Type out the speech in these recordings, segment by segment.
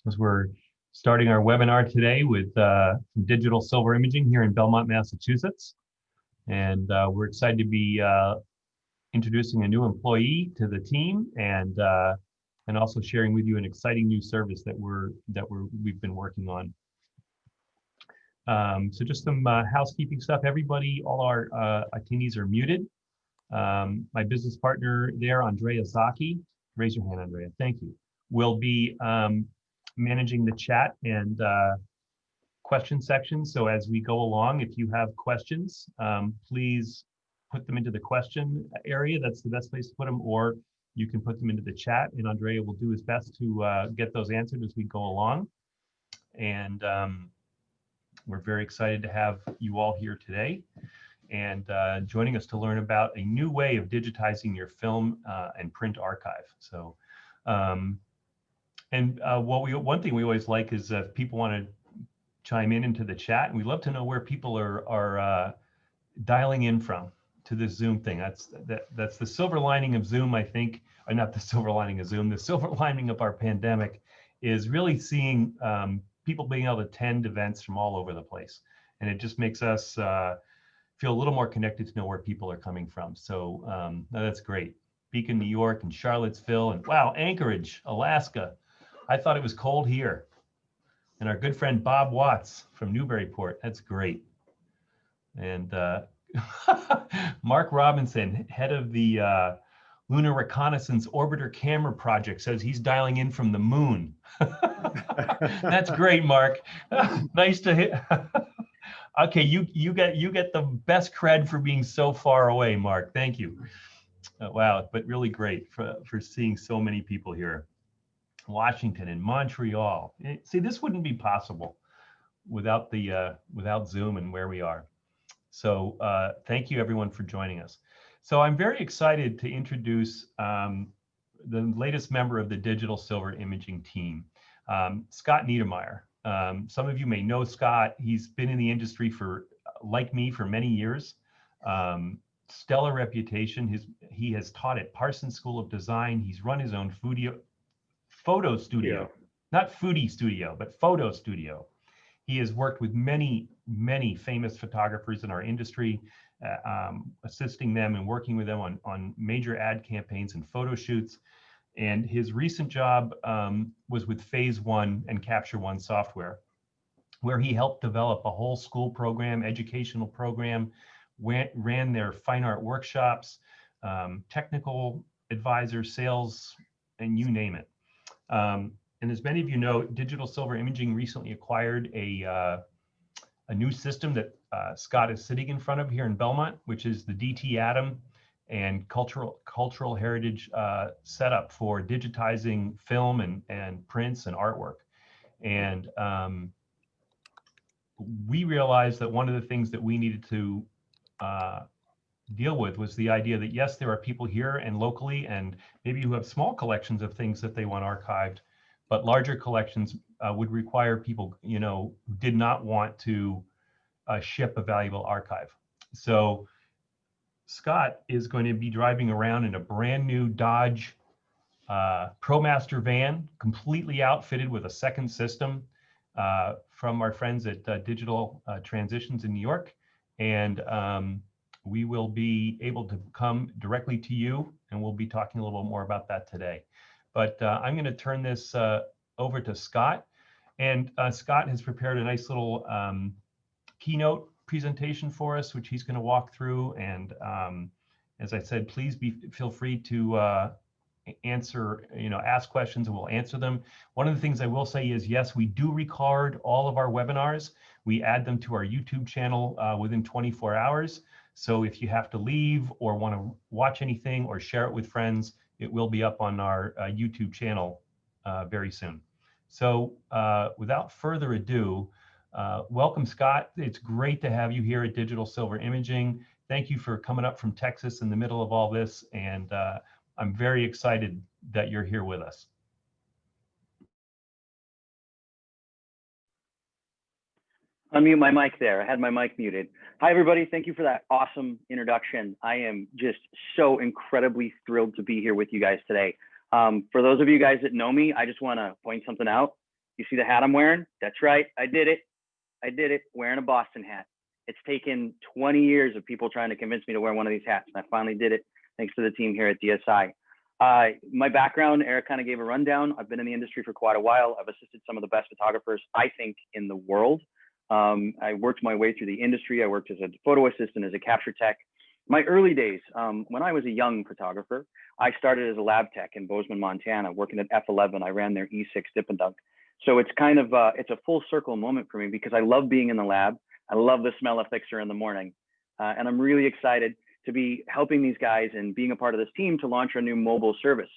as we're starting our webinar today with digital silver imaging here in Belmont, Massachusetts. And we're excited to be introducing a new employee to the team and also sharing with you an exciting new service that we've been working on. So just some housekeeping stuff. Everybody, all our attendees are muted. My business partner there, Andrea Zaki, raise your hand, Andrea, thank you, will be managing the chat and question section. So as we go along, if you have questions, please put them into the question area. That's the best place to put them, or you can put them into the chat, and Andrea will do his best to get those answered as we go along. And we're very excited to have you all here today and joining us to learn about a new way of digitizing your film and print archive. So, one thing we always like is if people want to chime in into the chat, and we'd love to know where people are dialing in from to this Zoom thing. That's the silver lining of Zoom, I think, or not the silver lining of Zoom, the silver lining of our pandemic is really seeing people being able to attend events from all over the place. And it just makes us feel a little more connected to know where people are coming from. So that's great. Beacon, New York, and Charlottesville, and wow, Anchorage, Alaska. I thought it was cold here. And our good friend Bob Watts from Newburyport, that's great. And Mark Robinson, head of the Lunar Reconnaissance Orbiter Camera Project, says he's dialing in from the moon. That's great, Mark. Nice to hit. Okay, you get the best cred for being so far away, Mark. Thank you. Wow, but really great for seeing so many people here. Washington and Montreal. See, this wouldn't be possible without Zoom and where we are. So thank you everyone for joining us. So I'm very excited to introduce the latest member of the Digital Silver Imaging team, Scott Nidermaier. Some of you may know Scott. He's been in the industry like me, for many years. Stellar reputation. He has taught at Parsons School of Design. He's run his own photo studio, not foodie studio, but photo studio. He has worked with many famous photographers in our industry, assisting them and working with them on major ad campaigns and photo shoots. And his recent job was with Phase One and Capture One software, where he helped develop a whole school program, educational program, ran their fine art workshops, technical advisor, sales, and you name it. And as many of you know, Digital Silver Imaging recently acquired a new system that Scott is sitting in front of here in Belmont, which is the DT Atom and cultural heritage setup for digitizing film and prints and artwork. And we realized that one of the things that we needed to deal with was the idea that, yes, there are people here and locally, and maybe who have small collections of things that they want archived, but larger collections would require people, who did not want to ship a valuable archive. So Scott is going to be driving around in a brand new Dodge ProMaster van, completely outfitted with a second system from our friends at Digital Transitions in New York. And we will be able to come directly to you, and we'll be talking a little bit more about that today. But I'm going to turn this over to Scott. And Scott has prepared a nice little keynote presentation for us, which he's going to walk through. And as I said, please feel free to ask questions, and we'll answer them. One of the things I will say is, yes, we do record all of our webinars. We add them to our YouTube channel within 24 hours. So if you have to leave or want to watch anything or share it with friends, it will be up on our YouTube channel very soon. So without further ado, welcome, Scott. It's great to have you here at Digital Silver Imaging. Thank you for coming up from Texas in the middle of all this. And I'm very excited that you're here with us. Unmute my mic there. I had my mic muted. Hi, everybody. Thank you for that awesome introduction. I am just so incredibly thrilled to be here with you guys today. For those of you guys that know me, I just want to point something out. You see the hat I'm wearing? That's right. I did it. Wearing a Boston hat. It's taken 20 years of people trying to convince me to wear one of these hats, and I finally did it thanks to the team here at DSI. My background, Eric kind of gave a rundown. I've been in the industry for quite a while. I've assisted some of the best photographers, I think, in the world. I worked my way through the industry. I worked as a photo assistant, as a capture tech. My early days, when I was a young photographer, I started as a lab tech in Bozeman, Montana, working at F11. I ran their E6 dip and dunk. So it's kind of, it's a full circle moment for me because I love being in the lab. I love the smell of fixer in the morning. And I'm really excited to be helping these guys and being a part of this team to launch our new mobile service.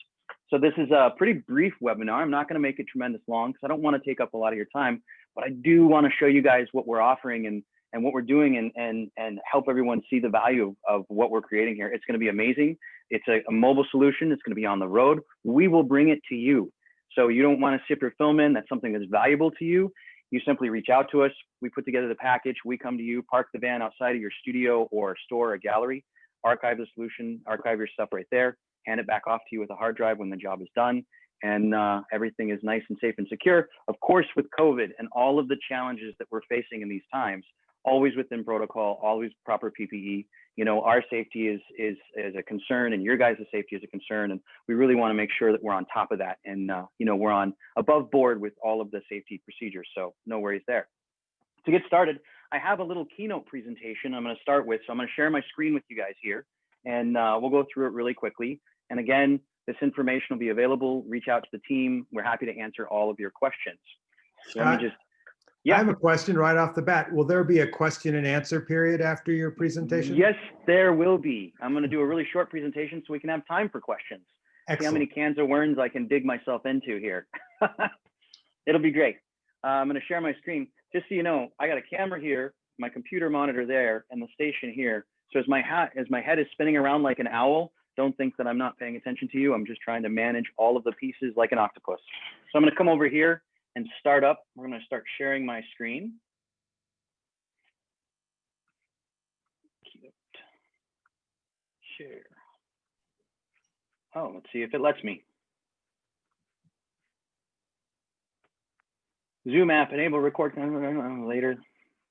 So this is a pretty brief webinar. I'm not going to make it tremendous long because I don't want to take up a lot of your time, but I do want to show you guys what we're offering and what we're doing and help everyone see the value of what we're creating here. It's going to be amazing. It's a mobile solution. It's going to be on the road. We will bring it to you. So you don't want to ship your film in. That's something that's valuable to you. You simply reach out to us. We put together the package. We come to you, park the van outside of your studio or store or gallery, archive the solution, archive your stuff right there, hand it back off to you with a hard drive when the job is done. And everything is nice and safe and secure. Of course, with COVID and all of the challenges that we're facing in these times, always within protocol, always proper PPE. You know, our safety is a concern and your guys' safety is a concern. And we really want to make sure that we're on top of that. And, you know, we're on above board with all of the safety procedures. So no worries there. To get started, I have a little keynote presentation I'm going to start with. So I'm going to share my screen with you guys here and we'll go through it really quickly. And again, this information will be available. Reach out to the team. We're happy to answer all of your questions. So Scott, let me just, yeah. I have a question right off the bat. Will there be a question and answer period after your presentation? Yes, there will be. I'm going to do a really short presentation so we can have time for questions. Excellent. See how many cans of worms I can dig myself into here. It'll be great. I'm going to share my screen. Just so you know, I got a camera here, my computer monitor there, and the station here. So as my head is spinning around like an owl, don't think that I'm not paying attention to you. I'm just trying to manage all of the pieces like an octopus. So I'm going to come over here and start up. We're going to start sharing my screen. Share. Oh, let's see if it lets me. Zoom app, enable record later.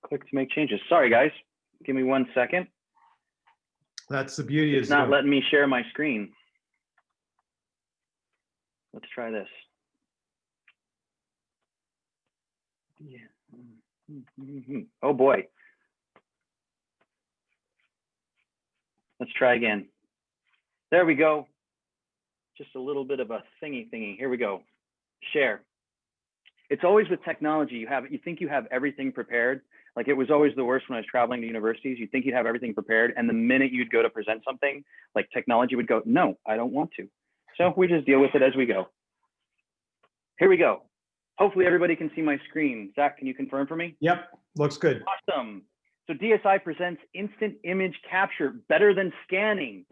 Click to make changes. Sorry, guys. Give me 1 second. That's the beauty of It's not Zoom. letting me share my screen. Let's try this. Yeah. Oh boy. Let's try again. There we go. Just a little bit of a thingy. Here we go. Share. It's always with technology. You think you have everything prepared. Like it was always the worst when I was traveling to universities. You think you'd have everything prepared, and the minute you'd go to present something, like technology would go, no, I don't want to. So we just deal with it as we go. Here we go. Hopefully everybody can see my screen. Zach, can you confirm for me? Yep, looks good. Awesome. So DSI presents instant image capture, better than scanning.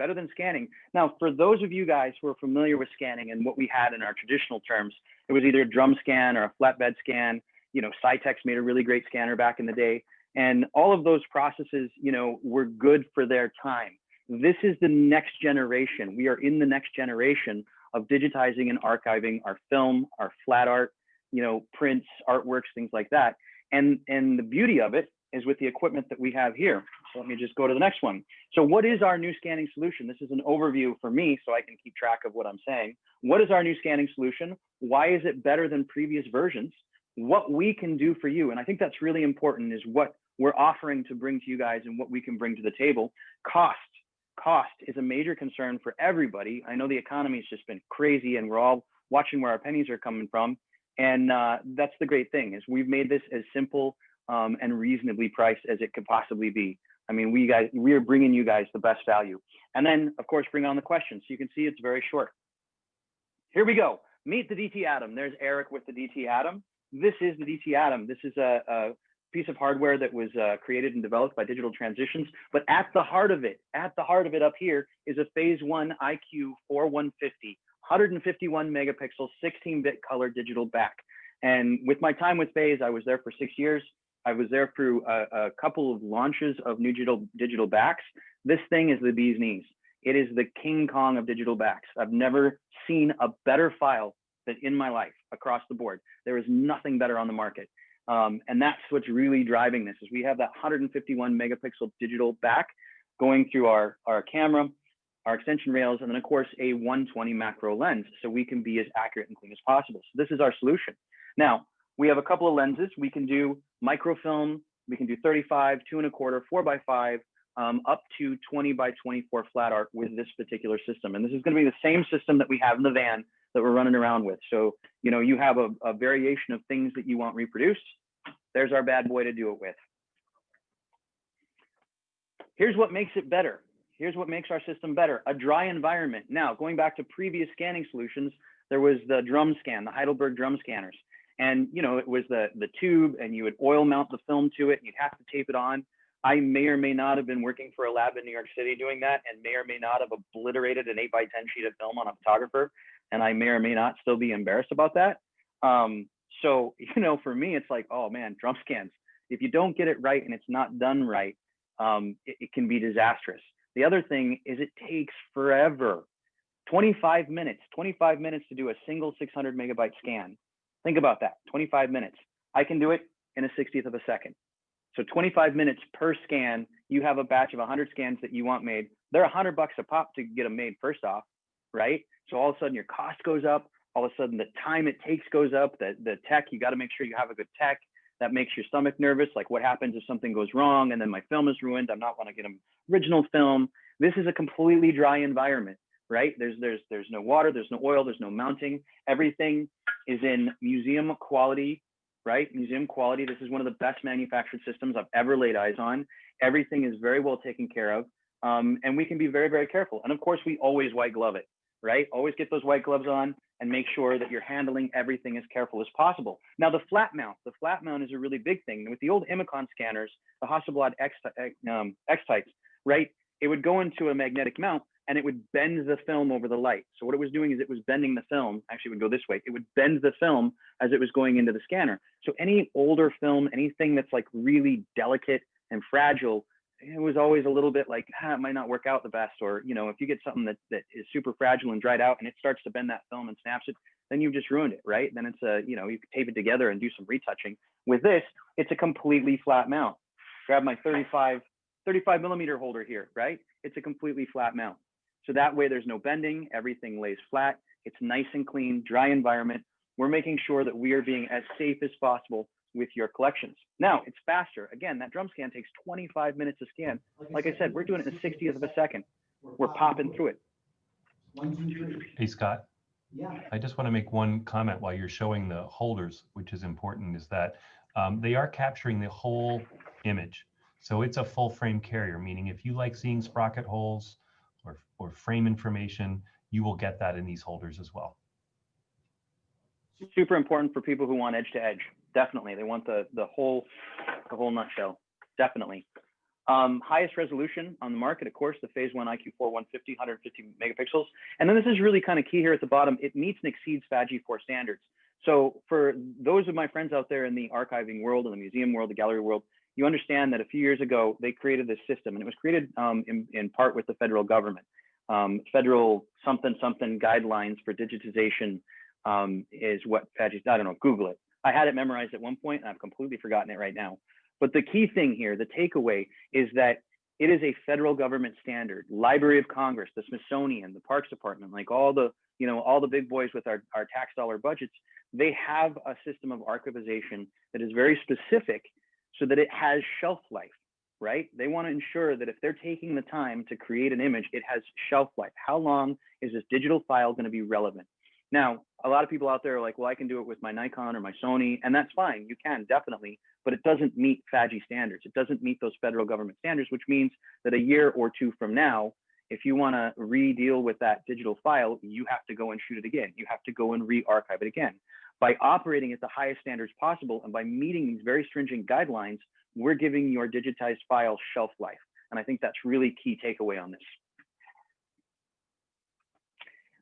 Now, for those of you guys who are familiar with scanning and what we had in our traditional terms, it was either a drum scan or a flatbed scan. You know, Cytex made a really great scanner back in the day. And all of those processes, you know, were good for their time. This is the next generation. We are in the next generation of digitizing and archiving our film, our flat art, you know, prints, artworks, things like that. And the beauty of it is with the equipment that we have here. So let me just go to the next one. So what is our new scanning solution? This is an overview for me so I can keep track of what I'm saying. What is our new scanning solution? Why is it better than previous versions? What we can do for you. And I think that's really important is what we're offering to bring to you guys and what we can bring to the table. Cost is a major concern for everybody. I know the economy's just been crazy and we're all watching where our pennies are coming from. And that's the great thing is we've made this as simple and reasonably priced as it could possibly be. I mean, we are bringing you guys the best value. And then of course, bring on the questions. So you can see it's very short. Here we go. Meet the DT Atom. There's Eric with the DT Atom. This is the DT Atom. This is a piece of hardware that was created and developed by Digital Transitions. But at the heart of it up here is a phase 1 IQ 4150, 151 megapixel, 16-bit color digital back. And with my time with Phase, I was there for 6 years. I was there through a couple of launches of new digital backs. This thing is the bee's knees. It is the King Kong of digital backs. I've never seen a better file that in my life across the board. There is nothing better on the market. And that's what's really driving this, is we have that 151 megapixel digital back going through our camera, our extension rails, and then of course a 120 macro lens, so we can be as accurate and clean as possible. So this is our solution. Now, we have a couple of lenses. We can do microfilm, we can do 35, 2.25, 4x5, up to 20 by 24 flat art with this particular system. And this is going to be the same system that we have in the van that we're running around with. So, you know, you have a variation of things that you want reproduced. There's our bad boy to do it with. Here's what makes it better. Here's what makes our system better: a dry environment. Now, going back to previous scanning solutions, there was the drum scan, the Heidelberg drum scanners. And, you know, it was the tube, and you would oil mount the film to it, and you'd have to tape it on. I may or may not have been working for a lab in New York City doing that, and may or may not have obliterated an 8x10 sheet of film on a photographer. And I may or may not still be embarrassed about that. So, you know, for me, it's like, oh man, drum scans, if you don't get it right and it's not done right, it can be disastrous. The other thing is it takes forever. 25 minutes to do a single 600 megabyte scan. Think about that, 25 minutes. I can do it in a 60th of a second. So 25 minutes per scan, you have a batch of 100 scans that you want made. They're $100 a pop to get them made first off, right? So all of a sudden your cost goes up. All of a sudden the time it takes goes up. The tech, you got to make sure you have a good tech. That makes your stomach nervous. Like, what happens if something goes wrong and then my film is ruined? I'm not want to get an original film. This is a completely dry environment, right? There's no water, there's no oil, there's no mounting. Everything is in museum quality, right? Museum quality. This is one of the best manufactured systems I've ever laid eyes on. Everything is very well taken care of. And we can be very, very careful. And of course, we always white glove it, right? Always get those white gloves on and make sure that you're handling everything as careful as possible. Now, the flat mount is a really big thing. With the old Imicon scanners, the Hasselblad X-types, right? It would go into a magnetic mount and it would bend the film over the light. So what it was doing is it was bending the film. Actually, it would go this way. It would bend the film as it was going into the scanner. So any older film, anything that's like really delicate and fragile, it was always a little bit like, it might not work out the best. Or, you know, if you get something that is super fragile and dried out and it starts to bend that film and snaps it, then you've just ruined it, right? Then it's a, you know, you can tape it together and do some retouching. With this, it's a completely flat mount. Grab my 35 millimeter holder here, right? It's a completely flat mount. So that way there's no bending, everything lays flat. It's nice and clean, dry environment. We're making sure that we are being as safe as possible with your collections. Now, it's faster. Again, that drum scan takes 25 minutes to scan. Like I said, we're doing it in a 60th of a second. We're popping through it. 1, 2, 3. Hey, Scott. Yeah. I just want to make one comment while you're showing the holders, which is important, is that they are capturing the whole image. So it's a full frame carrier, meaning if you like seeing sprocket holes or frame information, you will get that in these holders as well. Super important for people who want edge to edge. Definitely. They want the whole nutshell. Definitely. Highest resolution on the market, of course, the Phase 1 IQ4 150, 150 megapixels. And then this is really kind of key here at the bottom. It meets and exceeds FADG4 standards. So for those of my friends out there in the archiving world, in the museum world, the gallery world, you understand that a few years ago, they created this system, and it was created in part with the federal government. Federal something guidelines for digitization is what FADG, I don't know, Google it. I had it memorized at one point, and I've completely forgotten it right now. But the key thing here, the takeaway, is that it is a federal government standard. Library of Congress, the Smithsonian, the Parks Department, like all the big boys with our tax dollar budgets, they have a system of archivization that is very specific so that it has shelf life, right? They want to ensure that if they're taking the time to create an image, it has shelf life. How long is this digital file going to be relevant? Now, a lot of people out there are like, well, I can do it with my Nikon or my Sony, and that's fine. You can, definitely, but it doesn't meet FADG standards. It doesn't meet those federal government standards, which means that a year or two from now, if you want to re-deal with that digital file, you have to go and shoot it again. You have to go and re-archive it again. By operating at the highest standards possible and by meeting these very stringent guidelines, we're giving your digitized file shelf life. And I think that's really key takeaway on this.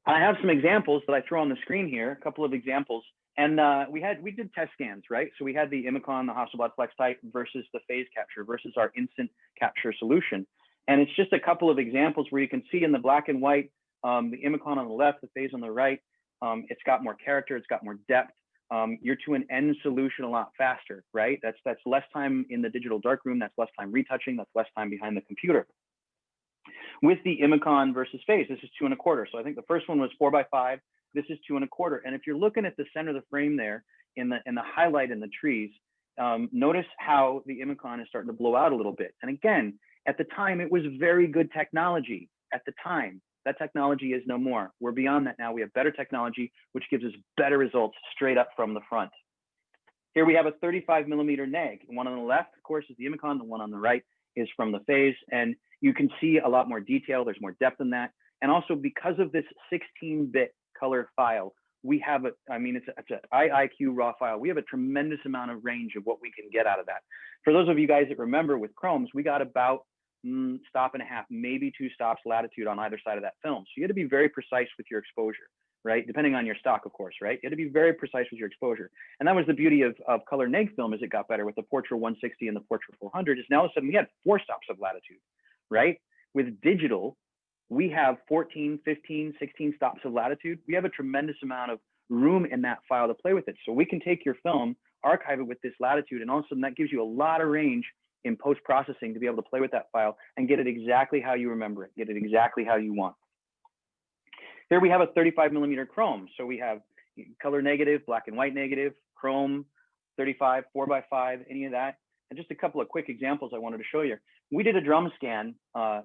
I have some examples that I throw on the screen here, a couple of examples. And we did test scans, right? So we had the Imicon, the Hasselblad FlexType versus the phase capture versus our instant capture solution. And it's just a couple of examples where you can see in the black and white, the Imicon on the left, the phase on the right. It's got more character, it's got more depth. You're to an end solution a lot faster, right? That's less time in the digital darkroom, that's less time retouching, that's less time behind the computer. With the Imicon versus Phase, this is 2 1/4. So I think the first one was 4x5. This is 2 1/4. And if you're looking at the center of the frame there in the highlight in the trees, notice how the Imicon is starting to blow out a little bit. And again, at the time, it was very good technology. At the time, that technology is no more. We're beyond that now. We have better technology, which gives us better results straight up from the front. Here we have a 35mm neg. The one on the left, of course, is the Imicon. The one on the right is from the Phase. And you can see a lot more detail. There's more depth in that. And also because of this 16-bit color file, we have it's an IIQ raw file. We have a tremendous amount of range of what we can get out of that. For those of you guys that remember with Chromes, we got about stop and a half, maybe 2 stops latitude on either side of that film. So you had to be very precise with your exposure, right? Depending on your stock, of course, right? You had to be very precise with your exposure. And that was the beauty of color neg film as it got better with the Portra 160 and the Portra 400 is now all of a sudden we had 4 stops of latitude, right? With digital, we have 14, 15, 16 stops of latitude. We have a tremendous amount of room in that file to play with it. So we can take your film, archive it with this latitude, and all of a sudden that gives you a lot of range in post-processing to be able to play with that file and get it exactly how you remember it, get it exactly how you want. Here we have a 35mm chrome. So we have color negative, black and white negative, chrome, 35, 4x5, any of that. And just a couple of quick examples I wanted to show you. We did a drum scan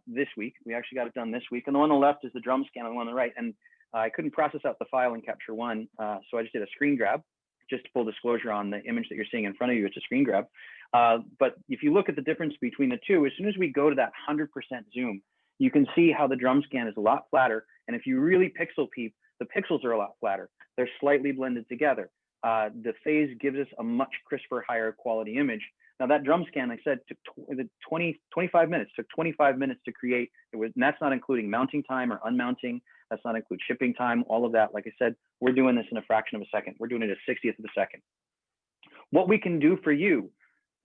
this week. We actually got it done this week. And the one on the left is the drum scan, and the one on the right. And I couldn't process out the file in Capture One, so I just did a screen grab. Just full disclosure on the image that you're seeing in front of you, it's a screen grab. But if you look at the difference between the two, as soon as we go to that 100% zoom, you can see how the drum scan is a lot flatter. And if you really pixel peep, the pixels are a lot flatter. They're slightly blended together. The Phase gives us a much crisper, higher quality image. Now that drum scan, like I said, took 25 minutes, took 25 minutes to create. And that's not including mounting time or unmounting. That's not include shipping time, all of that. Like I said, we're doing this in a fraction of a second. We're doing it a 60th of a second. What we can do for you,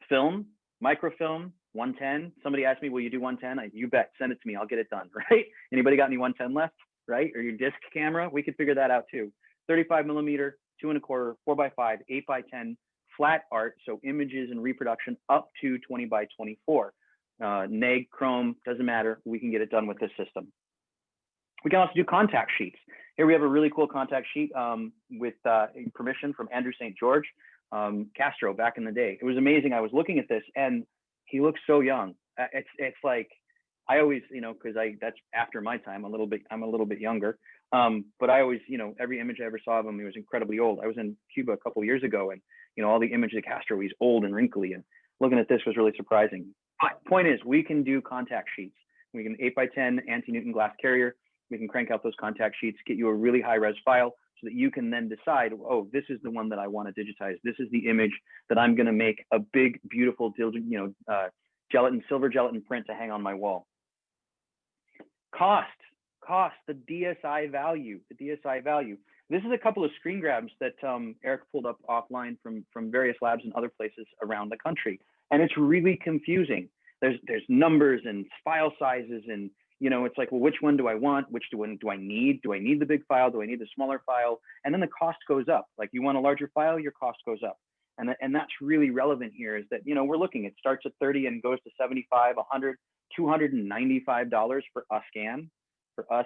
film, microfilm, 110. Somebody asked me, will you do 110? You bet, send it to me, I'll get it done, right? Anybody got any 110 left, right? Or your disc camera, we could figure that out too. 35mm, 2 1/4, 4x5, 8x10, flat art, so images and reproduction up to 20x24. Neg, chrome, doesn't matter, we can get it done with this system. We can also do contact sheets. Here we have a really cool contact sheet with permission from Andrew St. George Castro back in the day. It was amazing. I was looking at this and he looks so young. It's like, I always, because that's after my time, I'm a little bit younger. But I always, every image I ever saw of him, he was incredibly old. I was in Cuba a couple of years ago and, all the images of Castro, he's old and wrinkly, and looking at this was really surprising. But point is, we can do contact sheets. We can 8x10 anti-Newton glass carrier. We can crank out those contact sheets, get you a really high res file so that you can then decide, oh, this is the one that I want to digitize. This is the image that I'm going to make a big, beautiful, silver gelatin print to hang on my wall. Cost, the DSI value, This is a couple of screen grabs that Eric pulled up offline from various labs and other places around the country. And it's really confusing. There's numbers and file sizes and, it's like, well, which one do I want? Which one do I need? Do I need the big file? Do I need the smaller file? And then the cost goes up. Like you want a larger file, your cost goes up. And that's really relevant here is that, we're looking, it starts at 30 and goes to 75, 100, $295 for a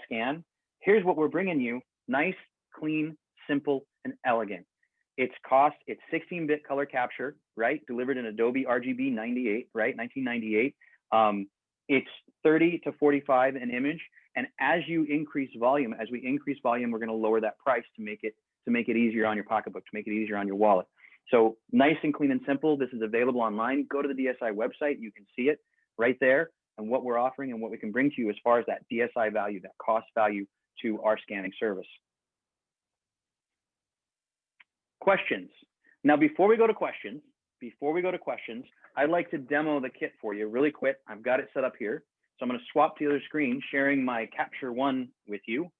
scan. Here's what we're bringing you. Nice, clean, simple, and elegant. It's 16-bit color capture, right? Delivered in Adobe RGB 98, right? 1998. It's 30 to 45 an image. And as we increase volume, we're going to lower that price to make it easier on your pocketbook, to make it easier on your wallet. So nice and clean and simple. This is available online. Go to the DSI website. You can see it right there and what we're offering and what we can bring to you as far as that DSI value, that cost value to our scanning service. Questions. Now, before we go to questions, I'd like to demo the kit for you really quick. I've got it set up here. So I'm going to swap to the other screen, sharing my Capture One with you.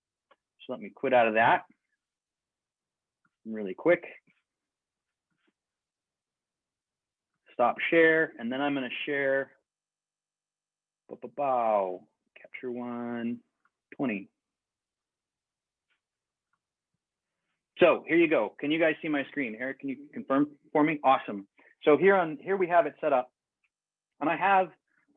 So let me quit out of that really quick. Stop share, and then I'm going to share Capture One 20. So here you go. Can you guys see my screen? Eric, can you confirm for me? Awesome. So here we have it set up, and I have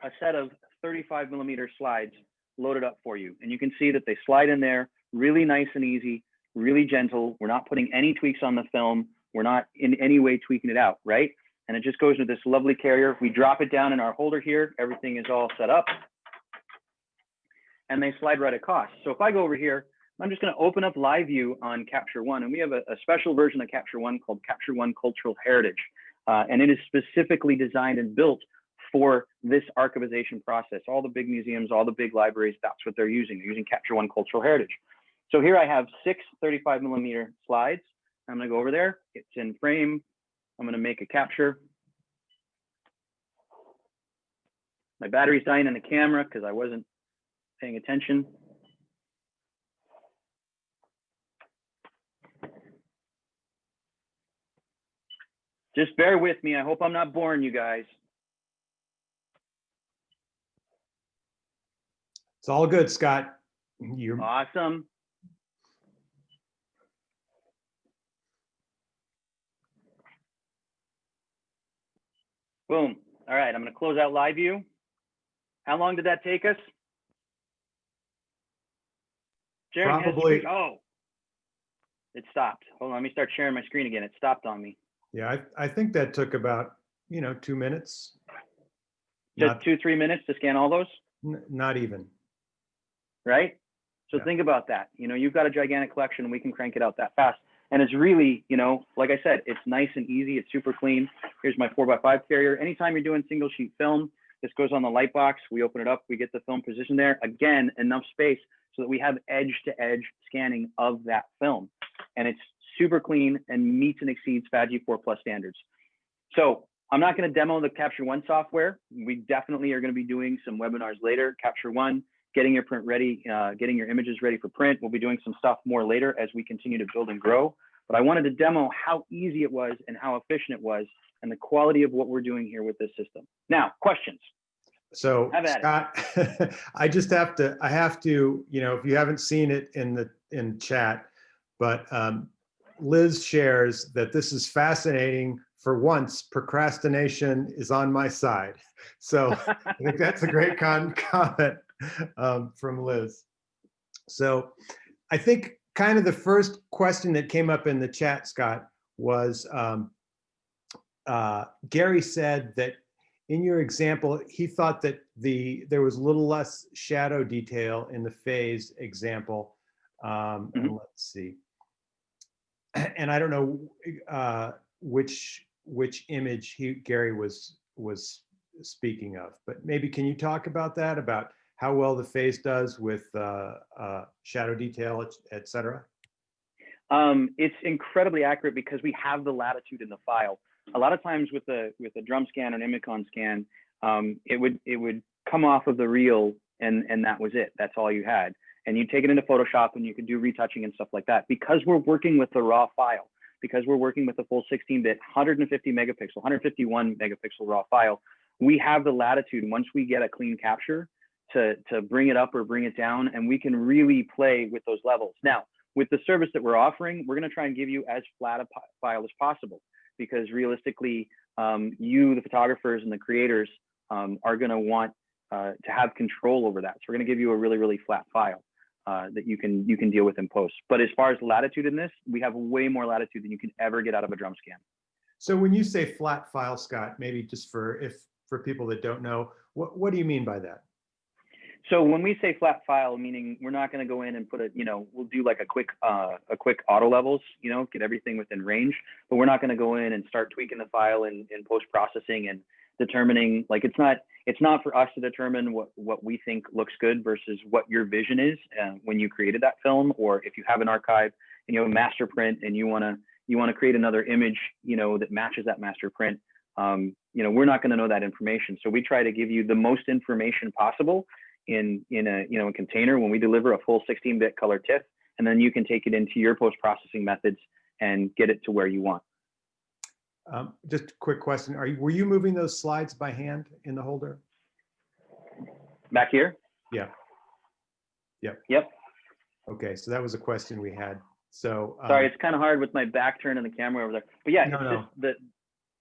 a set of 35mm slides loaded up for you. And you can see that they slide in there really nice and easy, really gentle. We're not putting any tweaks on the film. We're not in any way tweaking it out, right? And it just goes into this lovely carrier. We drop it down in our holder here. Everything is all set up. And they slide right across. So if I go over here, I'm just going to open up live view on Capture One. And we have a special version of Capture One called Capture One Cultural Heritage. And it is specifically designed and built for this archivization process. All the big museums, all the big libraries, that's what they're using. They're using Capture One Cultural Heritage. So here I have 6 35mm slides. I'm going to go over there. It's in frame. I'm going to make a capture. My battery's dying in the camera because I wasn't paying attention. Just bear with me. I hope I'm not boring you guys. It's all good, Scott. You're Awesome. Boom. All right, I'm going to close out live view. How long did that take us? Sharing Probably. history. Oh, it stopped. Hold on, let me start sharing my screen again. It stopped on me. Yeah, I think that took about, 2 minutes. Just 2-3 minutes to scan all those, Not even. right? So Yeah. think about that. You've got a gigantic collection and we can crank it out that fast. And it's really, like I said, it's nice and easy. It's super clean. Here's my 4x5 carrier. Anytime you're doing single sheet film, this goes on the light box. We open it up, we get the film positioned there. Again, enough space so that we have edge to edge scanning of that film. And it's super clean and meets and exceeds FADG 4+ standards. So I'm not going to demo the Capture One software. We definitely are going to be doing some webinars later. Capture One, getting your print ready, getting your images ready for print. We'll be doing some stuff more later as we continue to build and grow. But I wanted to demo how easy it was and how efficient it was and the quality of what we're doing here with this system. Now, questions. So Have at Scott, I have to, if you haven't seen it in chat, but Liz shares that this is fascinating. For once, procrastination is on my side. So I think that's a great comment from Liz. So I think kind of the first question that came up in the chat, Scott, was Gary said that in your example, he thought that there was a little less shadow detail in the phase example. And let's see. And I don't know which image Gary was speaking of, but maybe can you talk about that, about how well the phase does with shadow detail, et cetera? It's incredibly accurate because we have the latitude in the file. A lot of times with a drum scan or an Imicon scan, it would come off of the reel and that was it. That's all you had. And you take it into Photoshop and you could do retouching and stuff like that. Because we're working with the raw file, because we're working with the full 16-bit, 150 megapixel, 151 megapixel raw file, we have the latitude once we get a clean capture to bring it up or bring it down, and we can really play with those levels. Now, with the service that we're offering, we're going to try and give you as flat a file as possible, because realistically, you, the photographers and the creators, are going to want to have control over that. So we're going to give you a really, really flat file that you can deal with in post. But as far as latitude in this, we have way more latitude than you can ever get out of a drum scan. So when you say flat file, Scott, maybe just for people that don't know, what do you mean by that? So when we say flat file, meaning we're not going to go in and put we'll do like a quick auto levels, get everything within range, but we're not going to go in and start tweaking the file in post-processing and determining, like, it's not for us to determine what we think looks good versus what your vision is when you created that film, or if you have an archive and you have a master print and you want to create another image, that matches that master print. We're not going to know that information. So we try to give you the most information possible in a container when we deliver a full 16-bit color TIFF, and then you can take it into your post-processing methods and get it to where you want. Just a quick question. Were you moving those slides by hand in the holder? Back here? Yeah. Yep. Okay, so that was a question we had. So Sorry, it's kind of hard with my back turned and the camera over there. But yeah, No, it's no. just that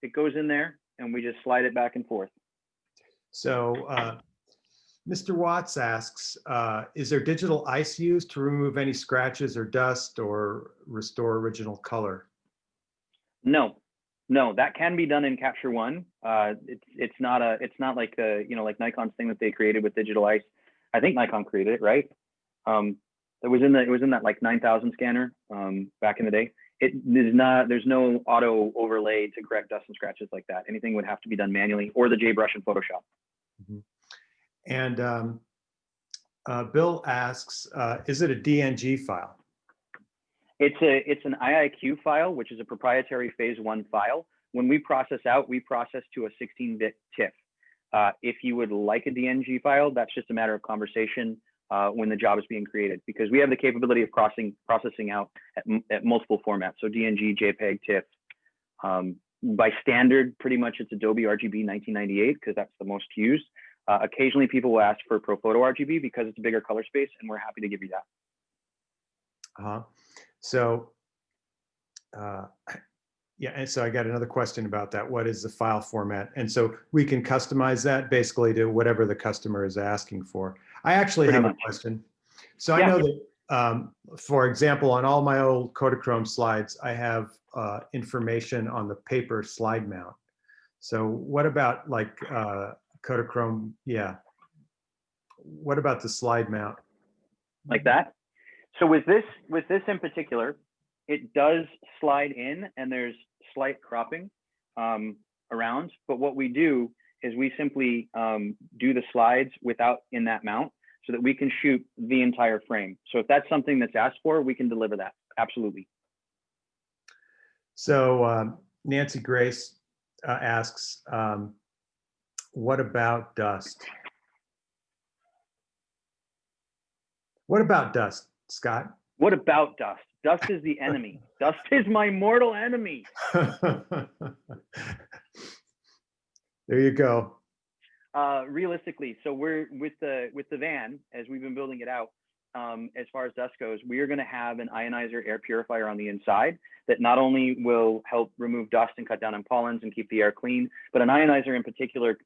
it goes in there and we just slide it back and forth. So Mr. Watts asks, is there digital ice used to remove any scratches or dust or restore original color? No, that can be done in Capture One. It's not like the, like Nikon's thing that they created with digital ice. I think Nikon created it, right? It was in that like 9000 scanner back in the day. There's no auto overlay to correct dust and scratches like that. Anything would have to be done manually, or the JBrush in Photoshop. Mm-hmm. And Bill asks, is it a DNG file? It's an IIQ file, which is a proprietary phase 1 file. When we process out, we process to a 16-bit TIFF. If you would like a DNG file, that's just a matter of conversation when the job is being created, because we have the capability of processing out at multiple formats. So DNG, JPEG, TIFF. By standard, pretty much it's Adobe RGB 1998 because that's the most used. Occasionally people will ask for ProPhoto RGB because it's a bigger color space, and we're happy to give you that. So, yeah, and so I got another question about that. What is the file format? And so we can customize that basically to whatever the customer is asking for. I actually have a question. So I know that, for example, on all my old Kodachrome slides, I have information on the paper slide mount. So what about like Kodachrome? Yeah. What about the slide mount? Like that? So with this in particular, it does slide in and there's slight cropping around. But what we do is we simply do the slides without in that mount so that we can shoot the entire frame. So if that's something that's asked for, we can deliver that. Absolutely. So Nancy Grace asks, what about dust? What about dust, Scott? What about dust? Dust is the enemy. Dust is my mortal enemy. There you go. Realistically, so we're with the van, as we've been building it out, as far as dust goes, we are going to have an ionizer air purifier on the inside that not only will help remove dust and cut down on pollens and keep the air clean, but an ionizer in particular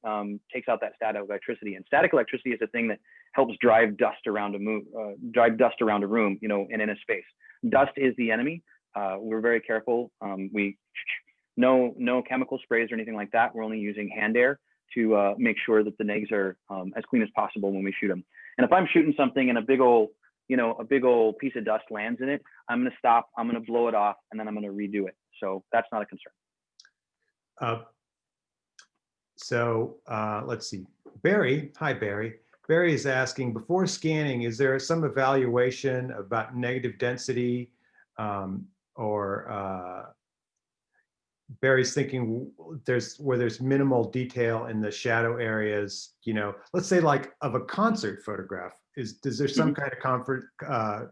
takes out that static electricity. And static electricity is a thing that helps drive dust around a room, and in a space. Dust is the enemy. We're very careful. No chemical sprays or anything like that. We're only using hand air to make sure that the negs are as clean as possible when we shoot them. And if I'm shooting something and a big old piece of dust lands in it, I'm going to stop, I'm going to blow it off, and then I'm going to redo it. So that's not a concern. Let's see. Barry, hi Barry. Barry is asking, before scanning, is there some evaluation about negative density Barry's thinking where there's minimal detail in the shadow areas, let's say like of a concert photograph. Is there some kind of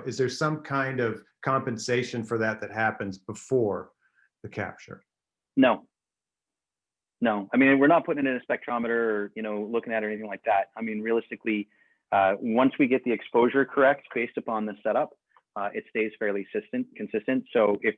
is there some kind of compensation for that happens before the capture? No. I mean, we're not putting it in a spectrometer or, looking at it or anything like that. I mean, realistically, once we get the exposure correct based upon the setup, it stays fairly consistent. So if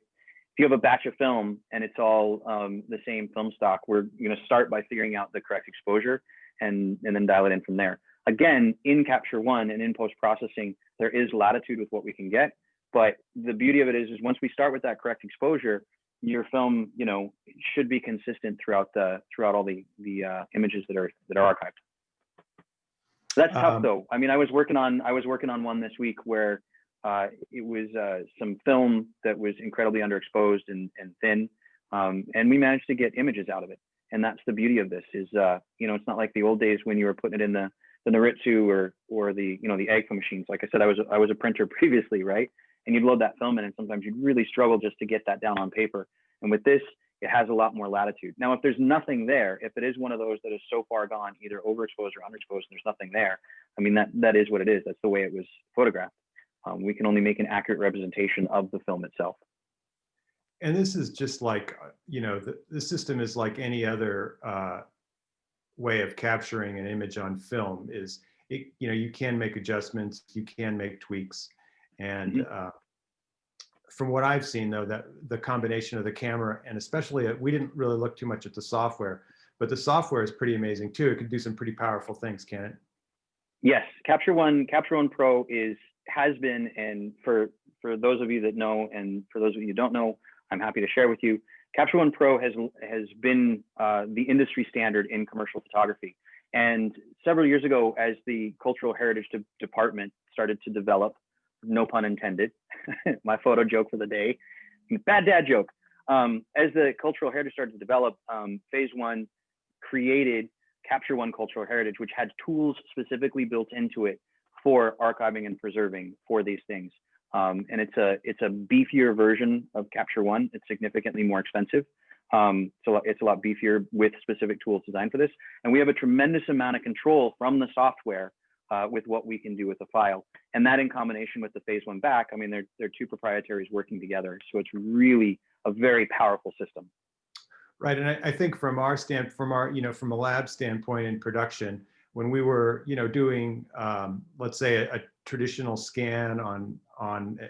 you have a batch of film and it's all the same film stock, we're going to start by figuring out the correct exposure and then dial it in from there. Again, in Capture One and in post-processing, there is latitude with what we can get. But the beauty of it is once we start with that correct exposure, your film, should be consistent throughout all the images that are archived. That's tough though. I mean, I was working on one this week where it was some film that was incredibly underexposed and thin, and we managed to get images out of it. And that's the beauty of this is, it's not like the old days when you were putting it in the Noritsu or the AGFA machines. Like I said, I was a printer previously, right? And you'd load that film in, and sometimes you'd really struggle just to get that down on paper. And with this, it has a lot more latitude. Now, if there's nothing there, if it is one of those that is so far gone, either overexposed or underexposed, and there's nothing there, I mean, that is what it is. That's the way it was photographed. We can only make an accurate representation of the film itself. And this is just like, the system is like any other way of capturing an image on film. You can make adjustments, you can make tweaks, and from what I've seen though, that the combination of the camera and especially, we didn't really look too much at the software, but the software is pretty amazing too. It could do some pretty powerful things, can it? Yes, Capture One Pro has been, and for those of you that know, and for those of you who don't know, I'm happy to share with you. Capture One Pro has been the industry standard in commercial photography. And several years ago, as the Cultural Heritage Department started to develop, no pun intended, my photo joke for the day, bad dad joke. As the Cultural Heritage started to develop, Phase One created Capture One Cultural Heritage, which had tools specifically built into it for archiving and preserving for these things. And it's a beefier version of Capture One. It's significantly more expensive. So it's a lot beefier with specific tools designed for this. And we have a tremendous amount of control from the software with what we can do with the file. And that in combination with the Phase One back, I mean, they're two proprietaries working together. So it's really a very powerful system. Right, and I think from a lab standpoint in production, when we were, doing, let's say a traditional scan on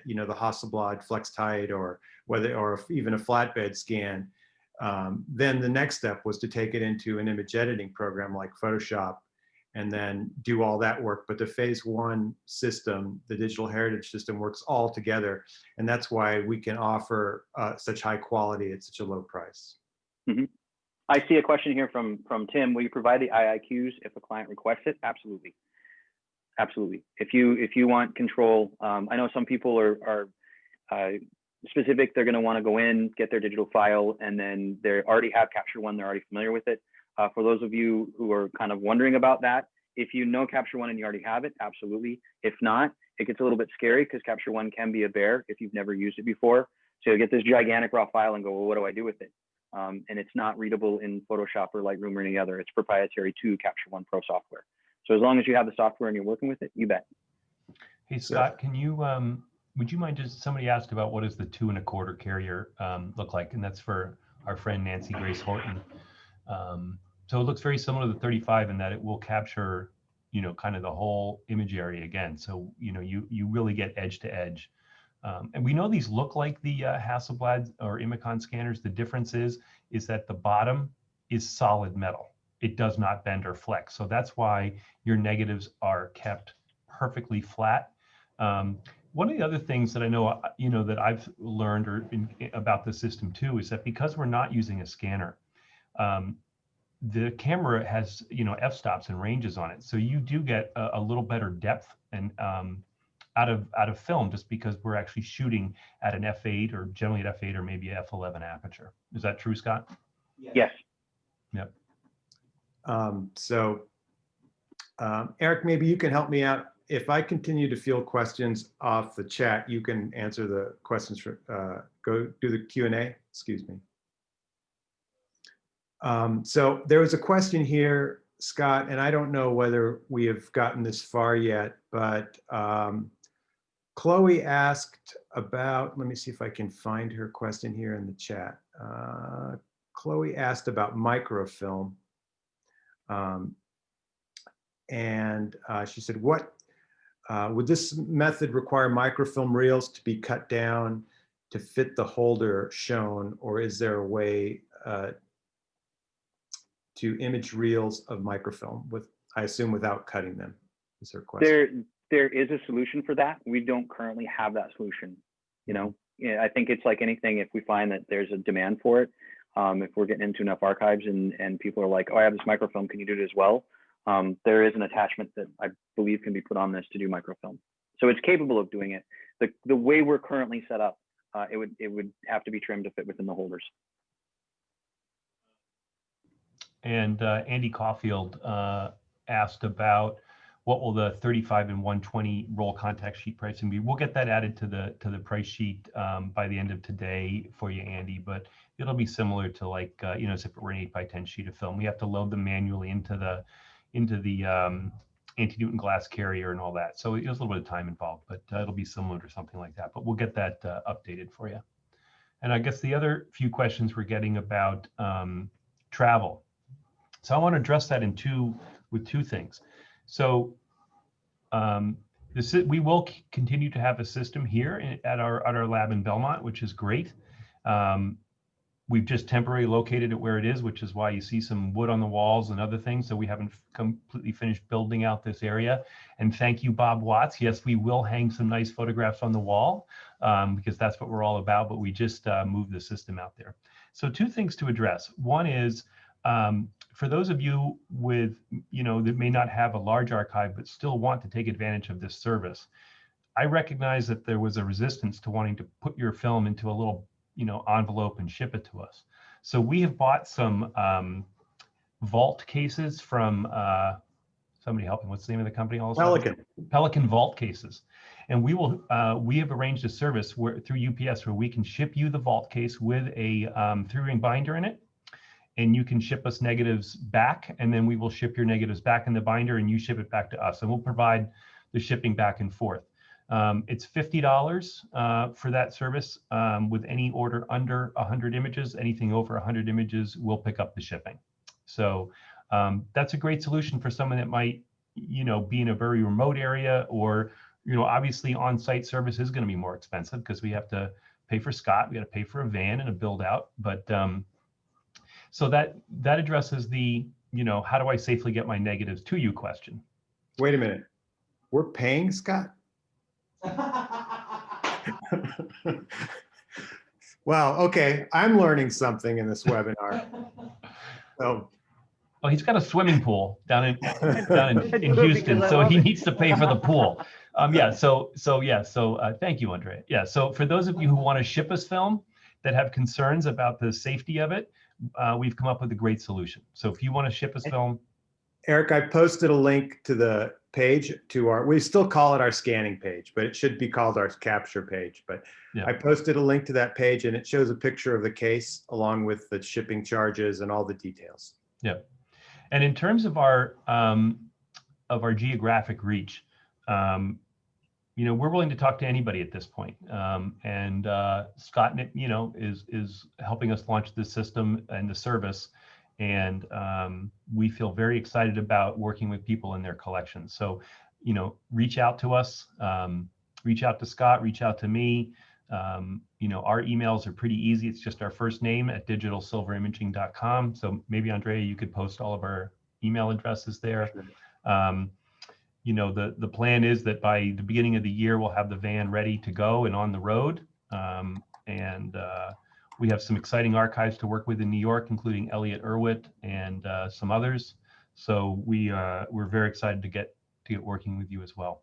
the Hasselblad FlexTight or even a flatbed scan, then the next step was to take it into an image editing program like Photoshop and then do all that work. But the Phase One system, the digital heritage system, works all together, and that's why we can offer such high quality at such a low price. Mm-hmm. I see a question here from Tim. Will you provide the IIQs if a client requests it? Absolutely. Absolutely. If you want control, I know some people are specific. They're going to want to go in, get their digital file, and then they already have Capture One. They're already familiar with it. For those of you who are kind of wondering about that, if you know Capture One and you already have it, absolutely. If not, it gets a little bit scary because Capture One can be a bear if you've never used it before. So you get this gigantic raw file and go, well, what do I do with it? And it's not readable in Photoshop or Lightroom or any other. It's proprietary to Capture One Pro software. So as long as you have the software and you're working with it, you bet. Hey, Scott, can you, would you mind somebody asked about what does the 2 1/4 carrier look like? And that's for our friend Nancy Grace Horton. So it looks very similar to the 35 in that it will capture, kind of the whole image area again. So, you really get edge to edge. And we know these look like the Hasselblad or Imicon scanners. The difference is that the bottom is solid metal. It does not bend or flex. So that's why your negatives are kept perfectly flat. One of the other things that I know, that I've learned about the system too, is that because we're not using a scanner, the camera has, f-stops and ranges on it. So you do get a little better depth and out of film, just because we're actually shooting at an f8 or generally at f8 or maybe f11 aperture. Is that true, Scott? Yes. Yep. Eric, maybe you can help me out. If I continue to field questions off the chat, you can answer the questions. Go do the Q&A. Excuse me. So there was a question here, Scott, and I don't know whether we have gotten this far yet, but Chloe asked about, let me see if I can find her question here in the chat. Chloe asked about microfilm. And she said, would this method require microfilm reels to be cut down to fit the holder shown, or is there a way to image reels of microfilm I assume without cutting them? Is her question. There is a solution for that. We don't currently have that solution. I think it's like anything. If we find that there's a demand for it, if we're getting into enough archives and people are like, oh, I have this microfilm, can you do it as well? There is an attachment that I believe can be put on this to do microfilm. So it's capable of doing it. The way we're currently set up, it would have to be trimmed to fit within the holders. And Andy Caulfield asked about what will the 35 and 120 roll contact sheet pricing be. We'll get that added to the price sheet by the end of today for you, Andy, but it'll be similar to like, as if it were an 8x10 sheet of film. We have to load them manually into the anti-Newton glass carrier and all that. So there's a little bit of time involved, but it'll be similar to something like that, but we'll get that updated for you. And I guess the other few questions we're getting about travel. So I want to address that with two things. So We will continue to have a system here at our lab in Belmont, which is great. We've just temporarily located it where it is, which is why you see some wood on the walls and other things. So we haven't completely finished building out this area. And thank you, Bob Watts. Yes, we will hang some nice photographs on the wall because that's what we're all about, but we just moved the system out there. So two things to address. One is, for those of you with, that may not have a large archive, but still want to take advantage of this service, I recognize that there was a resistance to wanting to put your film into a little envelope and ship it to us. So we have bought some vault cases from somebody help me. What's the name of the company? Pelican vault cases, and we have arranged a service through UPS where we can ship you the vault case with a 3-ring binder in it, and you can ship us negatives back, and then we will ship your negatives back in the binder, and you ship it back to us, and we'll provide the shipping back and forth. It's $50 for that service with any order under 100 images. Anything over 100 images, we'll pick up the shipping. So that's a great solution for someone that might, be in a very remote area, or, obviously on-site service is going to be more expensive because we have to pay for Scott, we got to pay for a van and a build out. But so that addresses the, how do I safely get my negatives to you question. Wait a minute, we're paying Scott? Wow, okay, I'm learning something in this webinar. So, well, he's got a swimming pool down in Houston, so he needs to pay for the pool. Thank you, Andrea. Yeah, so for those of you who want to ship us film that have concerns about the safety of it, we've come up with a great solution. So if you want to ship us film. Eric, I posted a link to the page we still call it our scanning page, but it should be called our capture page. But yeah. I posted a link to that page, and it shows a picture of the case along with the shipping charges and all the details. Yeah. And in terms of our geographic reach, we're willing to talk to anybody at this point. And Scott, is helping us launch this system and the service. And we feel very excited about working with people in their collections. So, reach out to us, reach out to Scott, reach out to me. Our emails are pretty easy. It's just our first name at digitalsilverimaging.com. So maybe Andrea, you could post all of our email addresses there. Sure. The plan is that by the beginning of the year, we'll have the van ready to go and on the road. We have some exciting archives to work with in New York, including Elliot Erwitt and some others. So we're very excited to get working with you as well.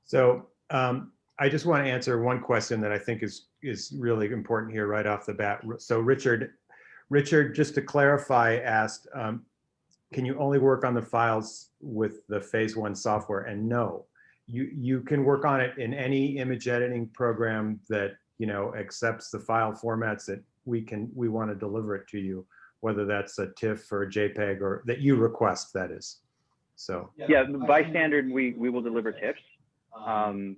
So I just want to answer one question that I think is really important here right off the bat. So Richard, just to clarify, asked, can you only work on the files with the Phase 1 software? And no, you can work on it in any image editing program that accepts the file formats that we want to deliver it to you, whether that's a TIFF or a JPEG or that you request, that is. So yeah, by standard, we will deliver TIFFs.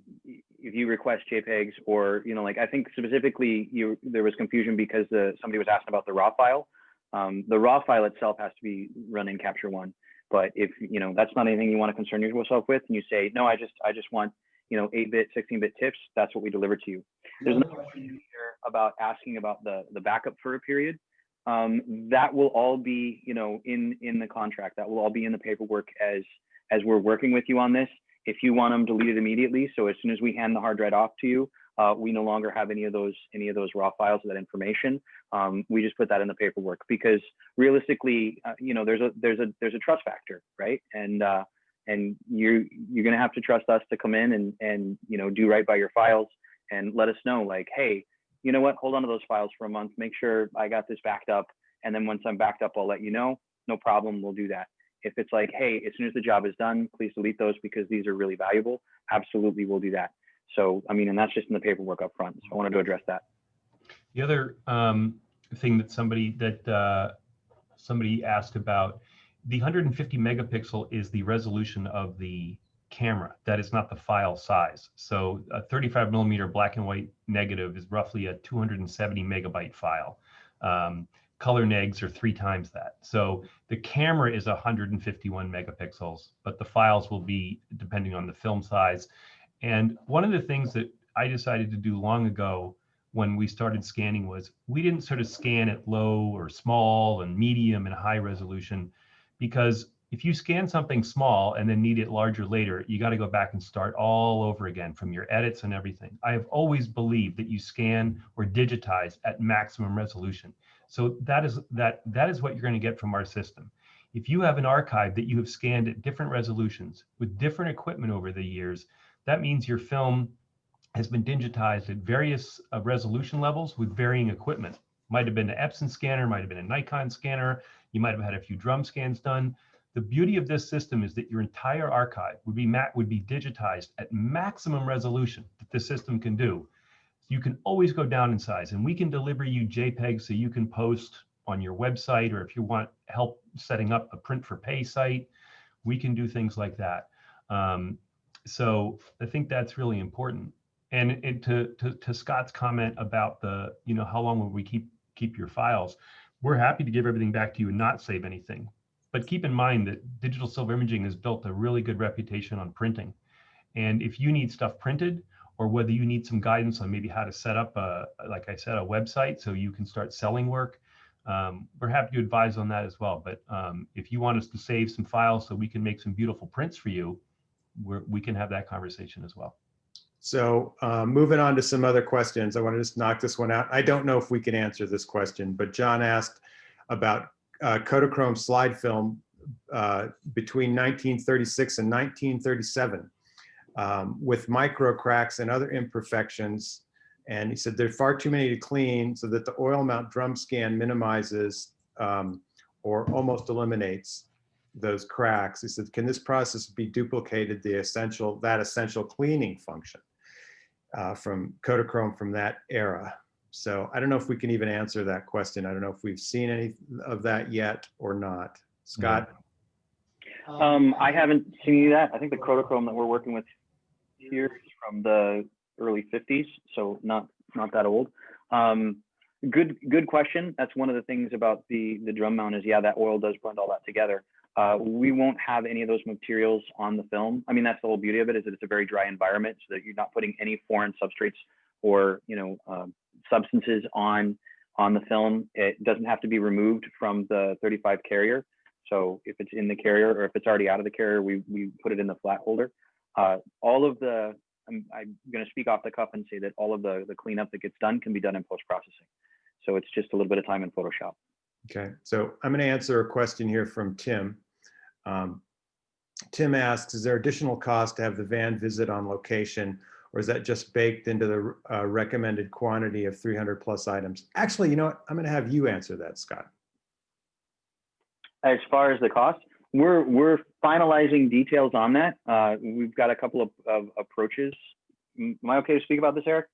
If you request JPEGs or, I think specifically there was confusion because somebody was asking about the raw file. The raw file itself has to be run in Capture One. But if, that's not anything you want to concern yourself with, and you say, no, I just want, 8-bit, 16-bit TIFFs, that's what we deliver to you. There's another question here about asking about the backup for a period. That will all be, in the contract. That will all be in the paperwork as we're working with you on this. If you want them deleted immediately, so as soon as we hand the hard drive off to you, we no longer have any of those raw files of that information. We just put that in the paperwork because realistically, there's a trust factor, right? And you're going to have to trust us to come in and do right by your files and let us know, like, hey, you know what, hold on to those files for a month, make sure I got this backed up, and then once I'm backed up, I'll let you know. No problem, we'll do that. If it's like, hey, as soon as the job is done, please delete those because these are really valuable, absolutely, we'll do that. So, and that's just in the paperwork up front. So I wanted to address that. The other thing that somebody asked about, the 150 megapixel is the resolution of the camera. That is not the file size. So a 35 millimeter black and white negative is roughly a 270 megabyte file. color negs are 3 times that. So the camera is 151 megapixels, but the files will be depending on the film size. And one of the things that I decided to do long ago when we started scanning was we didn't sort of scan at low or small and medium and high resolution, because if you scan something small and then need it larger later, you got to go back and start all over again from your edits and everything. I have always believed that you scan or digitize at maximum resolution. So that is what you're going to get from our system. If you have an archive that you have scanned at different resolutions with different equipment over the years, that means your film has been digitized at various resolution levels with varying equipment. Might have been an Epson scanner, might have been a Nikon scanner, you might have had a few drum scans done. The beauty of this system is that your entire archive would be digitized at maximum resolution that the system can do. You can always go down in size, and we can deliver you JPEGs so you can post on your website, or if you want help setting up a print for pay site, we can do things like that. So I think that's really important. And to Scott's comment about the, how long will we keep your files? We're happy to give everything back to you and not save anything. But keep in mind that digital silver imaging has built a really good reputation on printing. And if you need stuff printed, or whether you need some guidance on maybe how to set up like I said, a website so you can start selling work, we're happy to advise on that as well. But if you want us to save some files so we can make some beautiful prints for you, we can have that conversation as well. So moving on to some other questions, I want to just knock this one out. I don't know if we can answer this question, but John asked about Kodachrome slide film between 1936 and 1937 with micro cracks and other imperfections. And he said there's far too many to clean so that the oil mount drum scan minimizes or almost eliminates those cracks. He said, can this process be duplicated, that essential cleaning function from Kodachrome from that era? So I don't know if we can even answer that question. I don't know if we've seen any of that yet or not. Scott? I haven't seen any of that. I think the Kodachrome that we're working with here is from the early 50s, so not that old. Good question. That's one of the things about the drum mount is, yeah, that oil does blend all that together. We won't have any of those materials on the film. I mean, that's the whole beauty of it, is that it's a very dry environment, so that you're not putting any foreign substrates or substances on the film. It doesn't have to be removed from the 35 carrier. So if it's in the carrier, or if it's already out of the carrier, we put it in the flat holder. All of the, I'm going to speak off the cuff and say that all of the cleanup that gets done can be done in post-processing. So it's just a little bit of time in Photoshop. Okay, so I'm going to answer a question here from Tim. Tim asks, is there additional cost to have the van visit on location, or is that just baked into the recommended quantity of 300 plus items? Actually, you know what? I'm going to have you answer that, Scott. As far as the cost, we're finalizing details on that. We've got a couple of approaches. Am I okay to speak about this, Eric?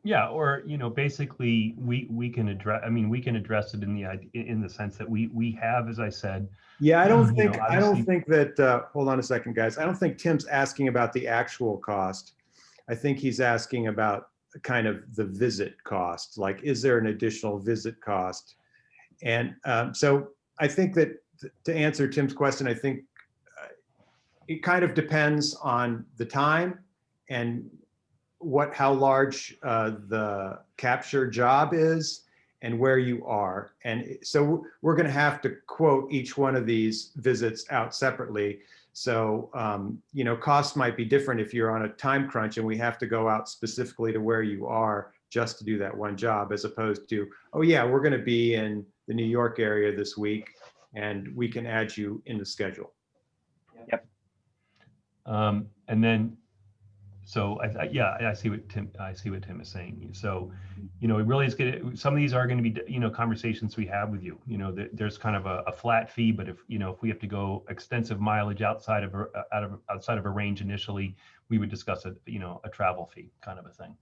Yeah, or basically we can address. I mean, we can address it in the sense that we have, as I said. Yeah, I don't think that. Hold on a second, guys. I don't think Tim's asking about the actual cost. I think he's asking about kind of the visit cost. Like, is there an additional visit cost? And so I think that to answer Tim's question, I think it kind of depends on the time and how large the capture job is and where you are. And so we're going to have to quote each one of these visits out separately. So, costs might be different if you're on a time crunch and we have to go out specifically to where you are just to do that one job, as opposed to, oh yeah, we're going to be in the New York area this week and we can add you in the schedule. Yep. And then, so I see what Tim is saying. So, it really is good. Some of these are going to be, conversations we have with you. There's kind of a flat fee, but if we have to go extensive mileage outside of a range initially, we would discuss a travel fee kind of a thing.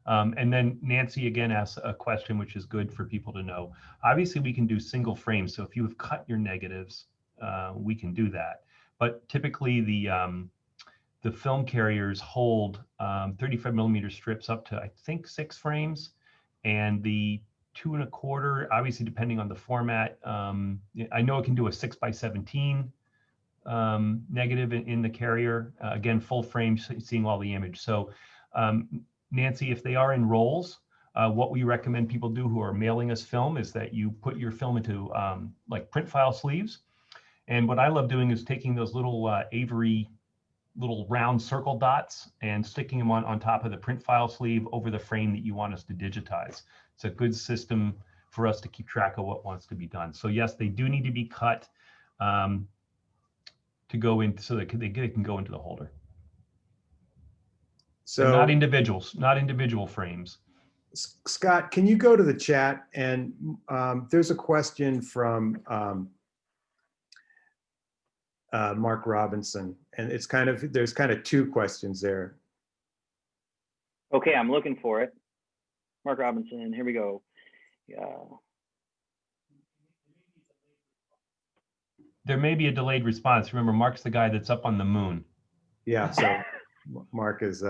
And then Nancy again asks a question which is good for people to know. Obviously, we can do single frames. So if you have cut your negatives, we can do that. But typically the film carriers hold 35 millimeter strips up to, I think, 6 frames, and the 2.25, obviously depending on the format. I know it can do a 6x17 negative in the carrier. Again, full frame, seeing all the image. So Nancy, if they are in rolls, what we recommend people do who are mailing us film is that you put your film into like print file sleeves. And what I love doing is taking those little Avery little round circle dots and sticking them on top of the print file sleeve over the frame that you want us to digitize. It's a good system for us to keep track of what wants to be done. So yes, they do need to be cut to go in so that they can go into the holder. So and not individual frames. Scott, can you go to the chat? And there's a question from Mark Robinson, and it's there's kind of two questions there. Okay, I'm looking for it. Mark Robinson, here we go. Yeah. There may be a delayed response. Remember, Mark's the guy that's up on the moon. Yeah, so Mark is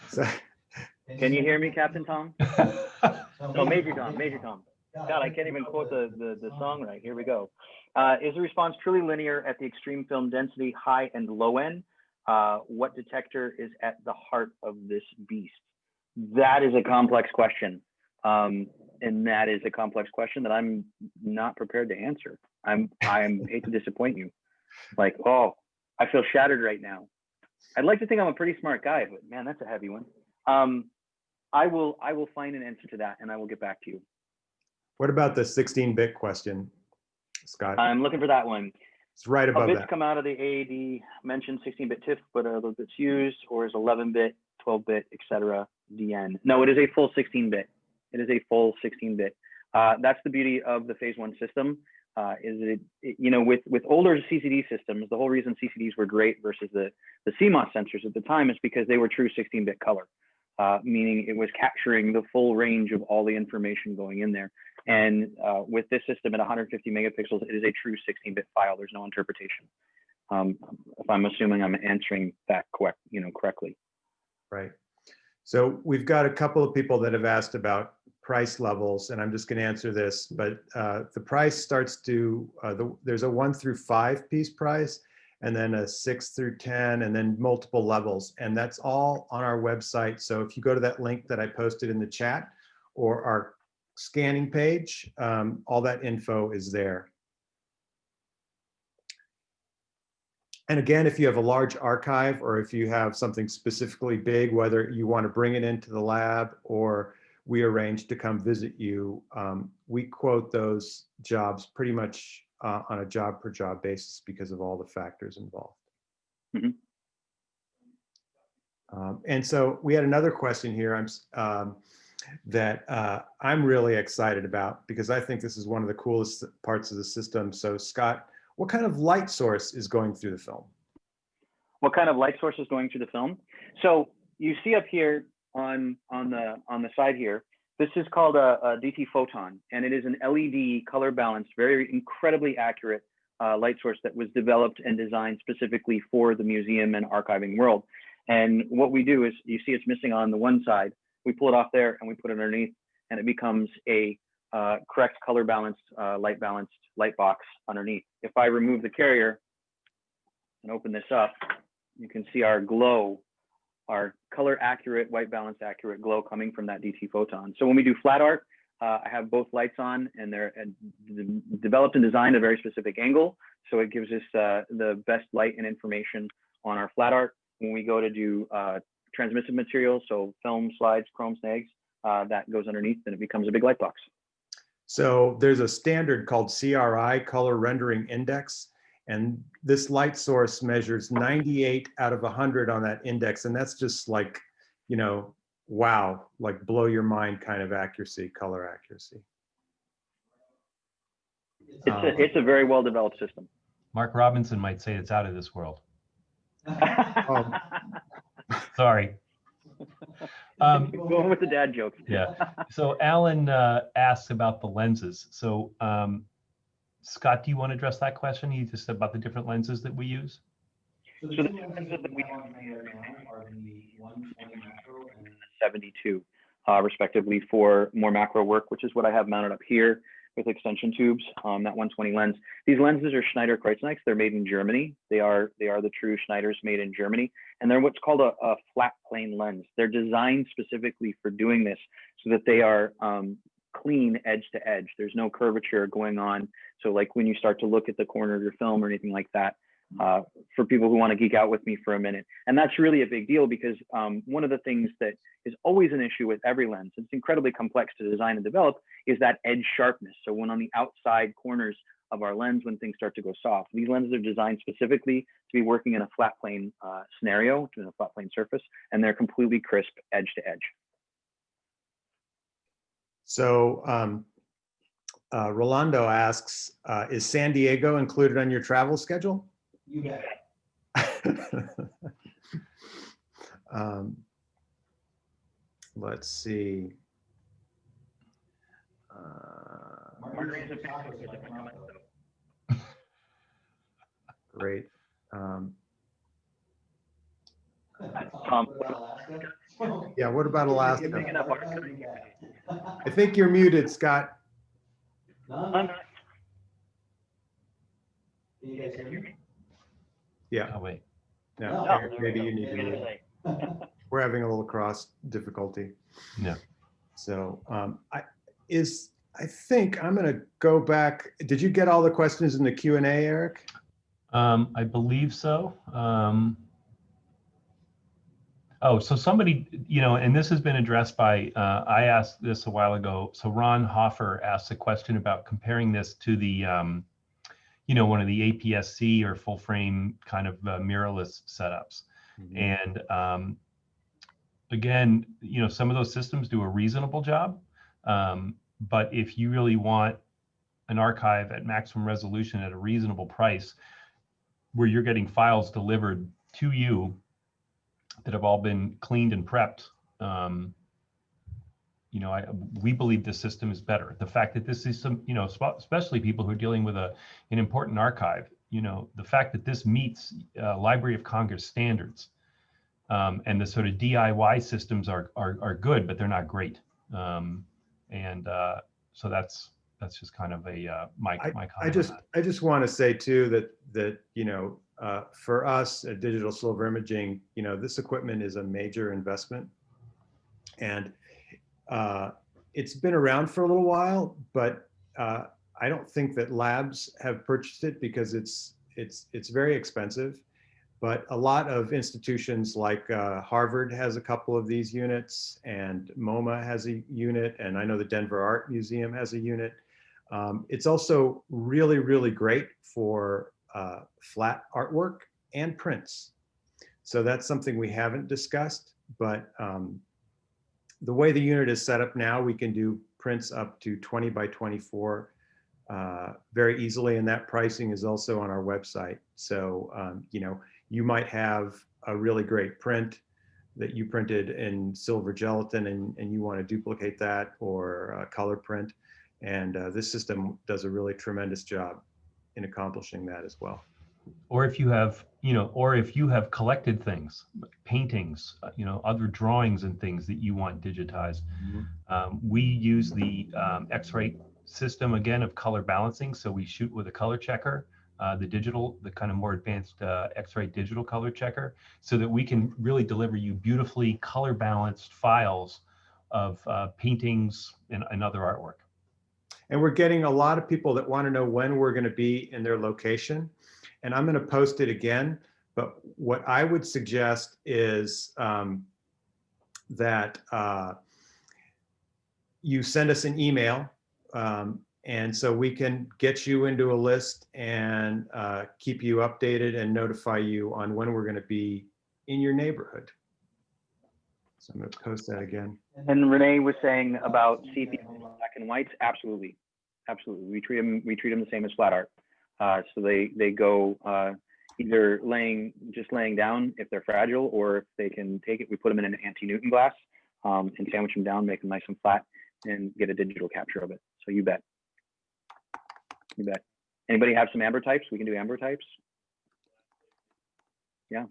Can you hear me, Captain Tom? No, Major Tom, Major Tom. God, I can't even quote the song right. Here we go. Is the response truly linear at the extreme film density, high and low end? What detector is at the heart of this beast? That is a complex question. And that is a complex question that I'm not prepared to answer. I'm hate to disappoint you. Like, oh, I feel shattered right now. I'd like to think I'm a pretty smart guy, but man, that's a heavy one. I will find an answer to that and I will get back to you. What about the 16-bit question, Scott? I'm looking for that one. It's right above bits that. Come out of the AAD mentioned 16-bit TIFF, but are those bits used, or is 11-bit, 12-bit, etc. DN? No, it is a full 16-bit. It is a full 16-bit. That's the beauty of the Phase 1 system. Is you know, with older CCD systems, the whole reason CCDs were great versus the CMOS sensors at the time is because they were true 16-bit color, meaning it was capturing the full range of all the information going in there. And with this system at 150 megapixels, it is a true 16-bit file. There's no interpretation. If I'm assuming I'm answering that correctly. Right. So we've got a couple of people that have asked about price levels, and I'm just going to answer this. But the price starts to there's a 1 through 5 piece price, and then a 6 through 10, and then multiple levels, and that's all on our website. So if you go to that link that I posted in the chat or our scanning page, all that info is there. And again, if you have a large archive or if you have something specifically big, whether you want to bring it into the lab or we arrange to come visit you, we quote those jobs pretty much on a job per job basis because of all the factors involved. Mm-hmm. And so we had another question here that I'm really excited about because I think this is one of the coolest parts of the system. So Scott, what kind of light source is going through the film? What kind of light source is going through the film? So you see up here on the side here, this is called a DT photon, and it is an LED color balanced, very incredibly accurate light source that was developed and designed specifically for the museum and archiving world. And what we do is, you see it's missing on the one side, we pull it off there and we put it underneath, and it becomes a correct color balanced light box underneath. If I remove the carrier and open this up, you can see our glow, our color accurate, white balance accurate glow coming from that DT photon. So when we do flat art, I have both lights on, and they're developed and designed at a very specific angle. So it gives us the best light and information on our flat art. When we go to do transmissive materials, so film, slides, chrome snags, that goes underneath and it becomes a big light box. So there's a standard called CRI, Color Rendering Index, and this light source measures 98 out of 100 on that index, and that's just like, you know, wow, like blow your mind kind of accuracy, color accuracy. It's a very well developed system. Mark Robinson might say it's out of this world. Oh. Sorry. Going with the dad jokes. Yeah. So Alan asks about the lenses. So Scott, do you want to address that question? He just said about the different lenses that we use. So the two lenses that we have on here now are the 120 macro and the 72. respectively, for more macro work, which is what I have mounted up here with extension tubes, that 120 lens. These lenses are Schneider Kreuznachs. They're made in Germany. They are the true Schneiders made in Germany. And they're what's called a flat plane lens. They're designed specifically for doing this so that they are clean edge to edge. There's no curvature going on. So like when you start to look at the corner of your film or anything like that, for people who want to geek out with me for a minute. And that's really a big deal because one of the things that is always an issue with every lens, it's incredibly complex to design and develop, is that edge sharpness. So when on the outside corners of our lens, when things start to go soft, these lenses are designed specifically to be working in a flat plane scenario, in a flat plane surface, and they're completely crisp edge to edge. So Rolando asks, is San Diego included on your travel schedule? You bet. Let's see. Great. Yeah, what about Alaska? I think you're muted, Scott. None? Can you guys hear me? Yeah, Oh, wait. no, No, Eric, there maybe we you need to mute. We're having a little cross difficulty. Yeah. So I think I'm going to go back. Did you get all the questions in the Q&A, Eric? I believe so. Oh, so somebody, and this has been addressed by, I asked this a while ago. So Ron Hoffer asked a question about comparing this to the, one of the APS-C or full frame kind of mirrorless setups. Mm-hmm. And again, some of those systems do a reasonable job. But if you really want an archive at maximum resolution at a reasonable price, where you're getting files delivered to you that have all been cleaned and prepped, we believe this system is better. The fact that this is some, especially people who are dealing with an important archive, the fact that this meets Library of Congress standards, and the sort of DIY systems are good, but they're not great. So that's just kind of a my comment. I just want to say too that for us at Digital Silver Imaging, this equipment is a major investment, and it's been around for a little while, but I don't think that labs have purchased it because it's very expensive. But a lot of institutions like Harvard has a couple of these units, and MoMA has a unit, and I know the Denver Art Museum has a unit. It's also really, really great for flat artwork and prints. So that's something we haven't discussed, but the way the unit is set up now, we can do prints up to 20 by 24 very easily, and that pricing is also on our website. So, you might have a really great print that you printed in silver gelatin and you want to duplicate that, or a color print. And this system does a really tremendous job in accomplishing that as well. Or if you have collected things, paintings, other drawings and things that you want digitized, we use the X-ray system again of color balancing. So we shoot with a color checker, the kind of more advanced X-ray digital color checker, so that we can really deliver you beautifully color balanced files of paintings and other artwork. And we're getting a lot of people that want to know when we're going to be in their location. And I'm going to post it again. But what I would suggest is that you send us an email. And so we can get you into a list and keep you updated and notify you on when we're going to be in your neighborhood. So I'm going to post that again. And Renee was saying about sepia black and whites. Absolutely, absolutely. We treat them the same as flat art. So they go either just laying down if they're fragile, or if they can take it, we put them in an anti-Newton glass and sandwich them down, make them nice and flat, and get a digital capture of it. So you bet. You bet. Anybody have some amber types? We can do amber types. Yeah.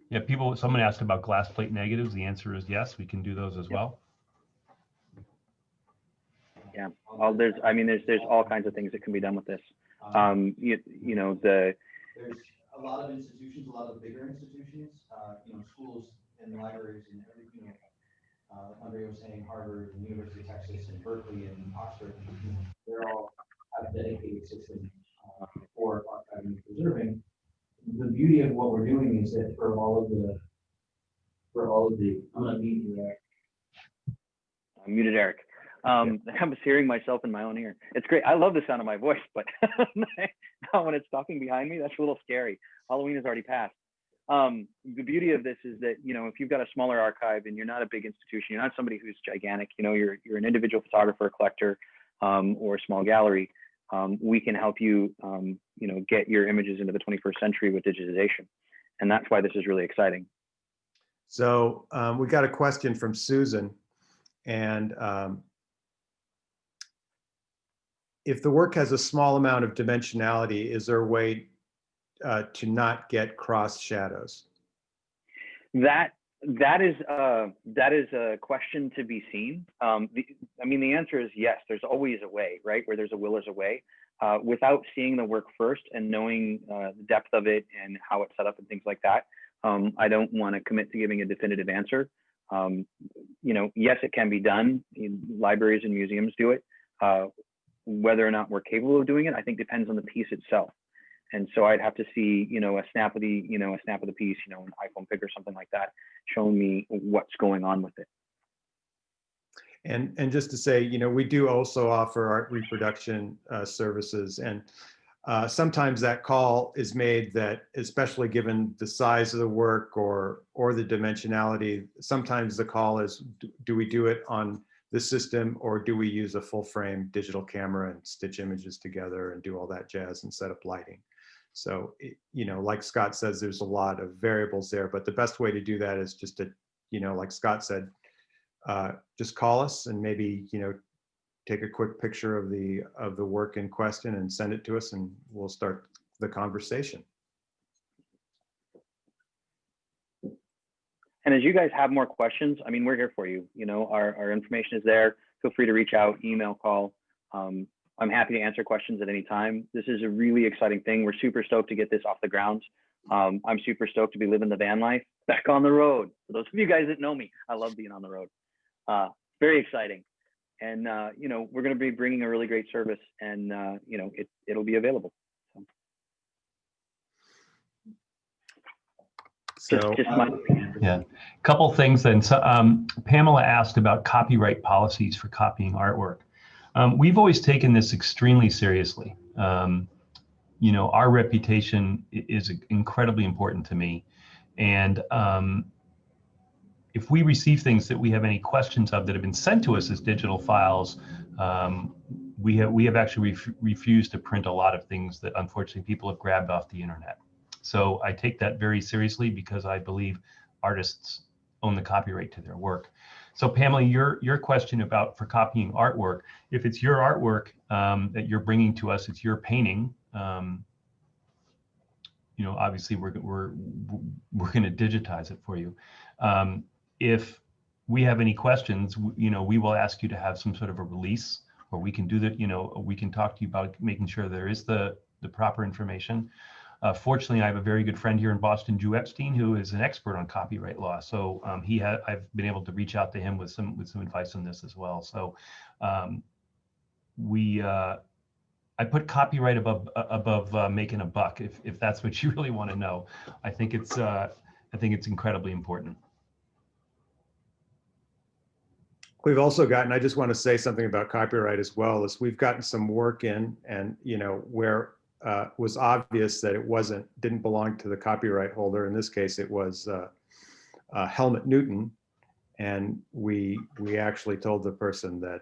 Yeah, someone asked about glass plate negatives. The answer is yes, we can do those as well. Yeah. Well, there's all kinds of things that can be done with this. There's a lot of institutions, a lot of the bigger institutions, schools and libraries and everything, Andre was saying Harvard and University of Texas and Berkeley and Oxford, they're all have dedicated systems for archiving and preserving. The beauty of what we're doing is that for all of the, I'm gonna mute you there. I muted Eric. I was hearing myself in my own ear. It's great. I love the sound of my voice, but now when it's talking behind me, that's a little scary. Halloween has already passed. The beauty of this is that, if you've got a smaller archive and you're not a big institution, you're not somebody who's gigantic, you're an individual photographer, collector, or a small gallery, we can help you, get your images into the 21st century with digitization. And that's why this is really exciting. So we got a question from Susan, and if the work has a small amount of dimensionality, is there a way to not get cross shadows? That is a question to be seen. The answer is yes. There's always a way, right? Where there's a will, there's a way. Without seeing the work first and knowing the depth of it and how it's set up and things like that, I don't want to commit to giving a definitive answer. Yes, it can be done. Libraries and museums do it. Whether or not we're capable of doing it, I think depends on the piece itself. And so I'd have to see, a snap of the piece, an iPhone pic or something like that, showing me what's going on with it. And just to say, we do also offer art reproduction services, and sometimes that call is made that, especially given the size of the work or the dimensionality, sometimes the call is, do we do it on the system, or do we use a full frame digital camera and stitch images together and do all that jazz and set up lighting? So, like Scott says, there's a lot of variables there, but the best way to do that is just to, like Scott said, just call us and maybe, take a quick picture of the work in question and send it to us, and we'll start the conversation. And as you guys have more questions, we're here for you. Our information is there. Feel free to reach out, email, call. I'm happy to answer questions at any time. This is a really exciting thing. We're super stoked to get this off the ground. I'm super stoked to be living the van life back on the road. For those of you guys that know me, I love being on the road. Very exciting. And, we're going to be bringing a really great service, and, it'll be available. So, yeah, a couple things then. So, Pamela asked about copyright policies for copying artwork. We've always taken this extremely seriously. Our reputation is incredibly important to me. And if we receive things that we have any questions of that have been sent to us as digital files, we have actually refused to print a lot of things that unfortunately people have grabbed off the internet. So I take that very seriously because I believe artists own the copyright to their work. So Pamela, your question about for copying artwork, if it's your artwork that you're bringing to us, it's your painting. Obviously we're going to digitize it for you. If we have any questions, we will ask you to have some sort of a release, or we can do that. We can talk to you about making sure there is the proper information. Fortunately, I have a very good friend here in Boston, Drew Epstein, who is an expert on copyright law. So I've been able to reach out to him with some advice on this as well. So I put copyright above making a buck, if that's what you really want to know. I think it's incredibly important. We've also gotten, I just want to say something about copyright as well, is we've gotten some work in, and where it was obvious that it didn't belong to the copyright holder. In this case, it was Helmut Newton, and we actually told the person that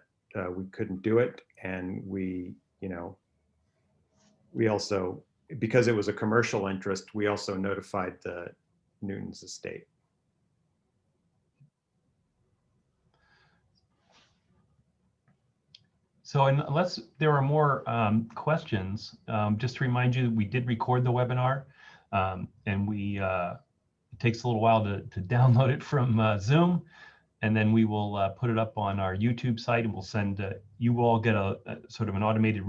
we couldn't do it, and we also, because it was a commercial interest, we also notified the Newton's estate. So unless there are more questions, just to remind you that we did record the webinar, and it takes a little while to download it from Zoom. and then we will put it up on our YouTube site, and we'll send, you will all get a sort of an automated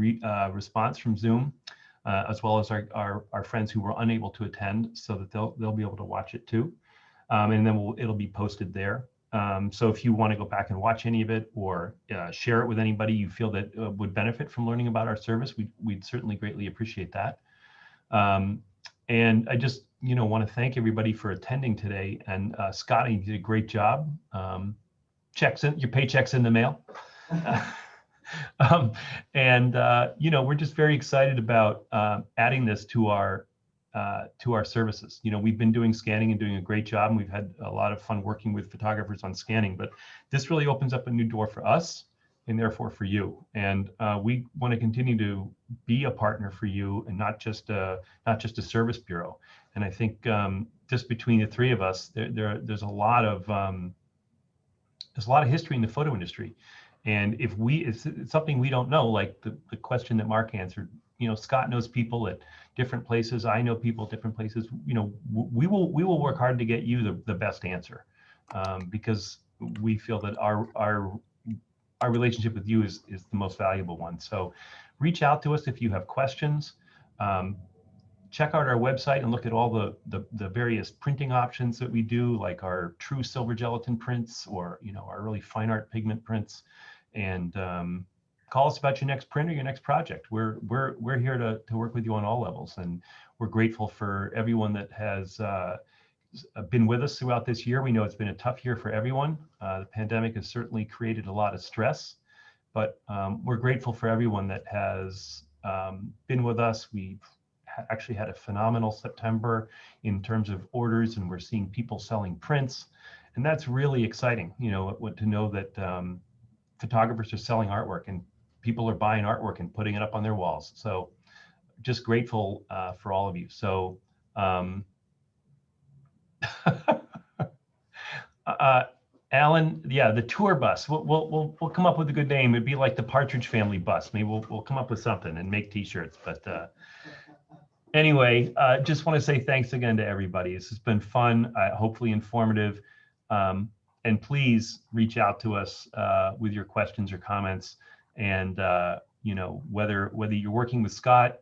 response from Zoom, as well as our friends who were unable to attend, so that they'll be able to watch it too. And then it'll be posted there. So if you want to go back and watch any of it, or share it with anybody you feel that would benefit from learning about our service, we'd certainly greatly appreciate that. And I just, want to thank everybody for attending today. And Scott, you did a great job. Your paycheck's in the mail. We're just very excited about adding this to our services. We've been doing scanning and doing a great job, and we've had a lot of fun working with photographers on scanning, but this really opens up a new door for us, and therefore for you. And we want to continue to be a partner for you, and not just a service bureau. And I think just between the three of us, there's a lot of history in the photo industry. And if it's something we don't know, like the question that Mark answered, Scott knows people at different places. I know people at different places. We will work hard to get you the best answer, because we feel that our relationship with you is the most valuable one. So reach out to us if you have questions. Check out our website and look at all the various printing options that we do, like our true silver gelatin prints, or our really fine art pigment prints. And call us about your next print or your next project. We're here to work with you on all levels, and we're grateful for everyone that has been with us throughout this year. We know it's been a tough year for everyone. The pandemic has certainly created a lot of stress, but we're grateful for everyone that has been with us. We've actually had a phenomenal September in terms of orders, and we're seeing people selling prints, and that's really exciting. To know that photographers are selling artwork, and people are buying artwork and putting it up on their walls. So just grateful for all of you. So Alan, yeah, the tour bus, we'll come up with a good name. It'd be like the Partridge Family bus. Maybe we'll come up with something and make t-shirts. But anyway, just want to say thanks again to everybody. This has been fun, hopefully informative. And please reach out to us with your questions or comments. And whether you're working with Scott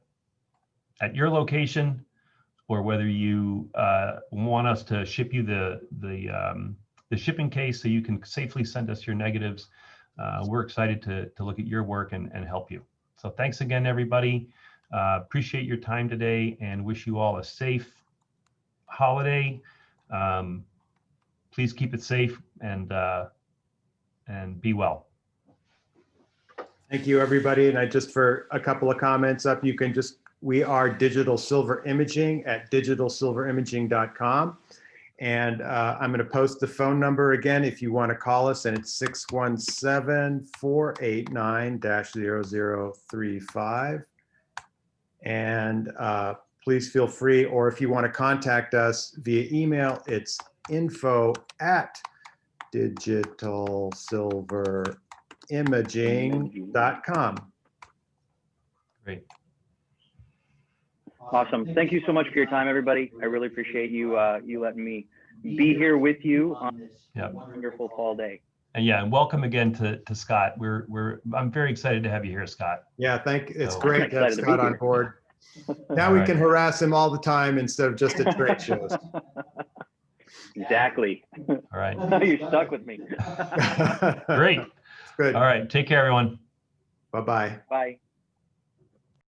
at your location, or whether you want us to ship you the shipping case so you can safely send us your negatives, we're excited to look at your work and help you. So thanks again, everybody. Appreciate your time today, and wish you all a safe holiday. Please keep it safe, and be well. Thank you, everybody. And just for a couple of comments up, we are Digital Silver Imaging at digitalsilverimaging.com. And I'm going to post the phone number again if you want to call us, and it's 617-489-0035. And please feel free, or if you want to contact us via email, it's info@digitalsilverimaging.com. Great. Awesome. Thank you so much for your time, everybody. I really appreciate you letting me be here with you on this wonderful fall day. And yeah, and welcome again to Scott. I'm very excited to have you here, Scott. Yeah, it's great to have Scott on board. Now we can harass him all the time instead of just at trade shows. Exactly. All right. You're stuck with me. Great. Good. All right. Take care, everyone. Bye-bye. Bye.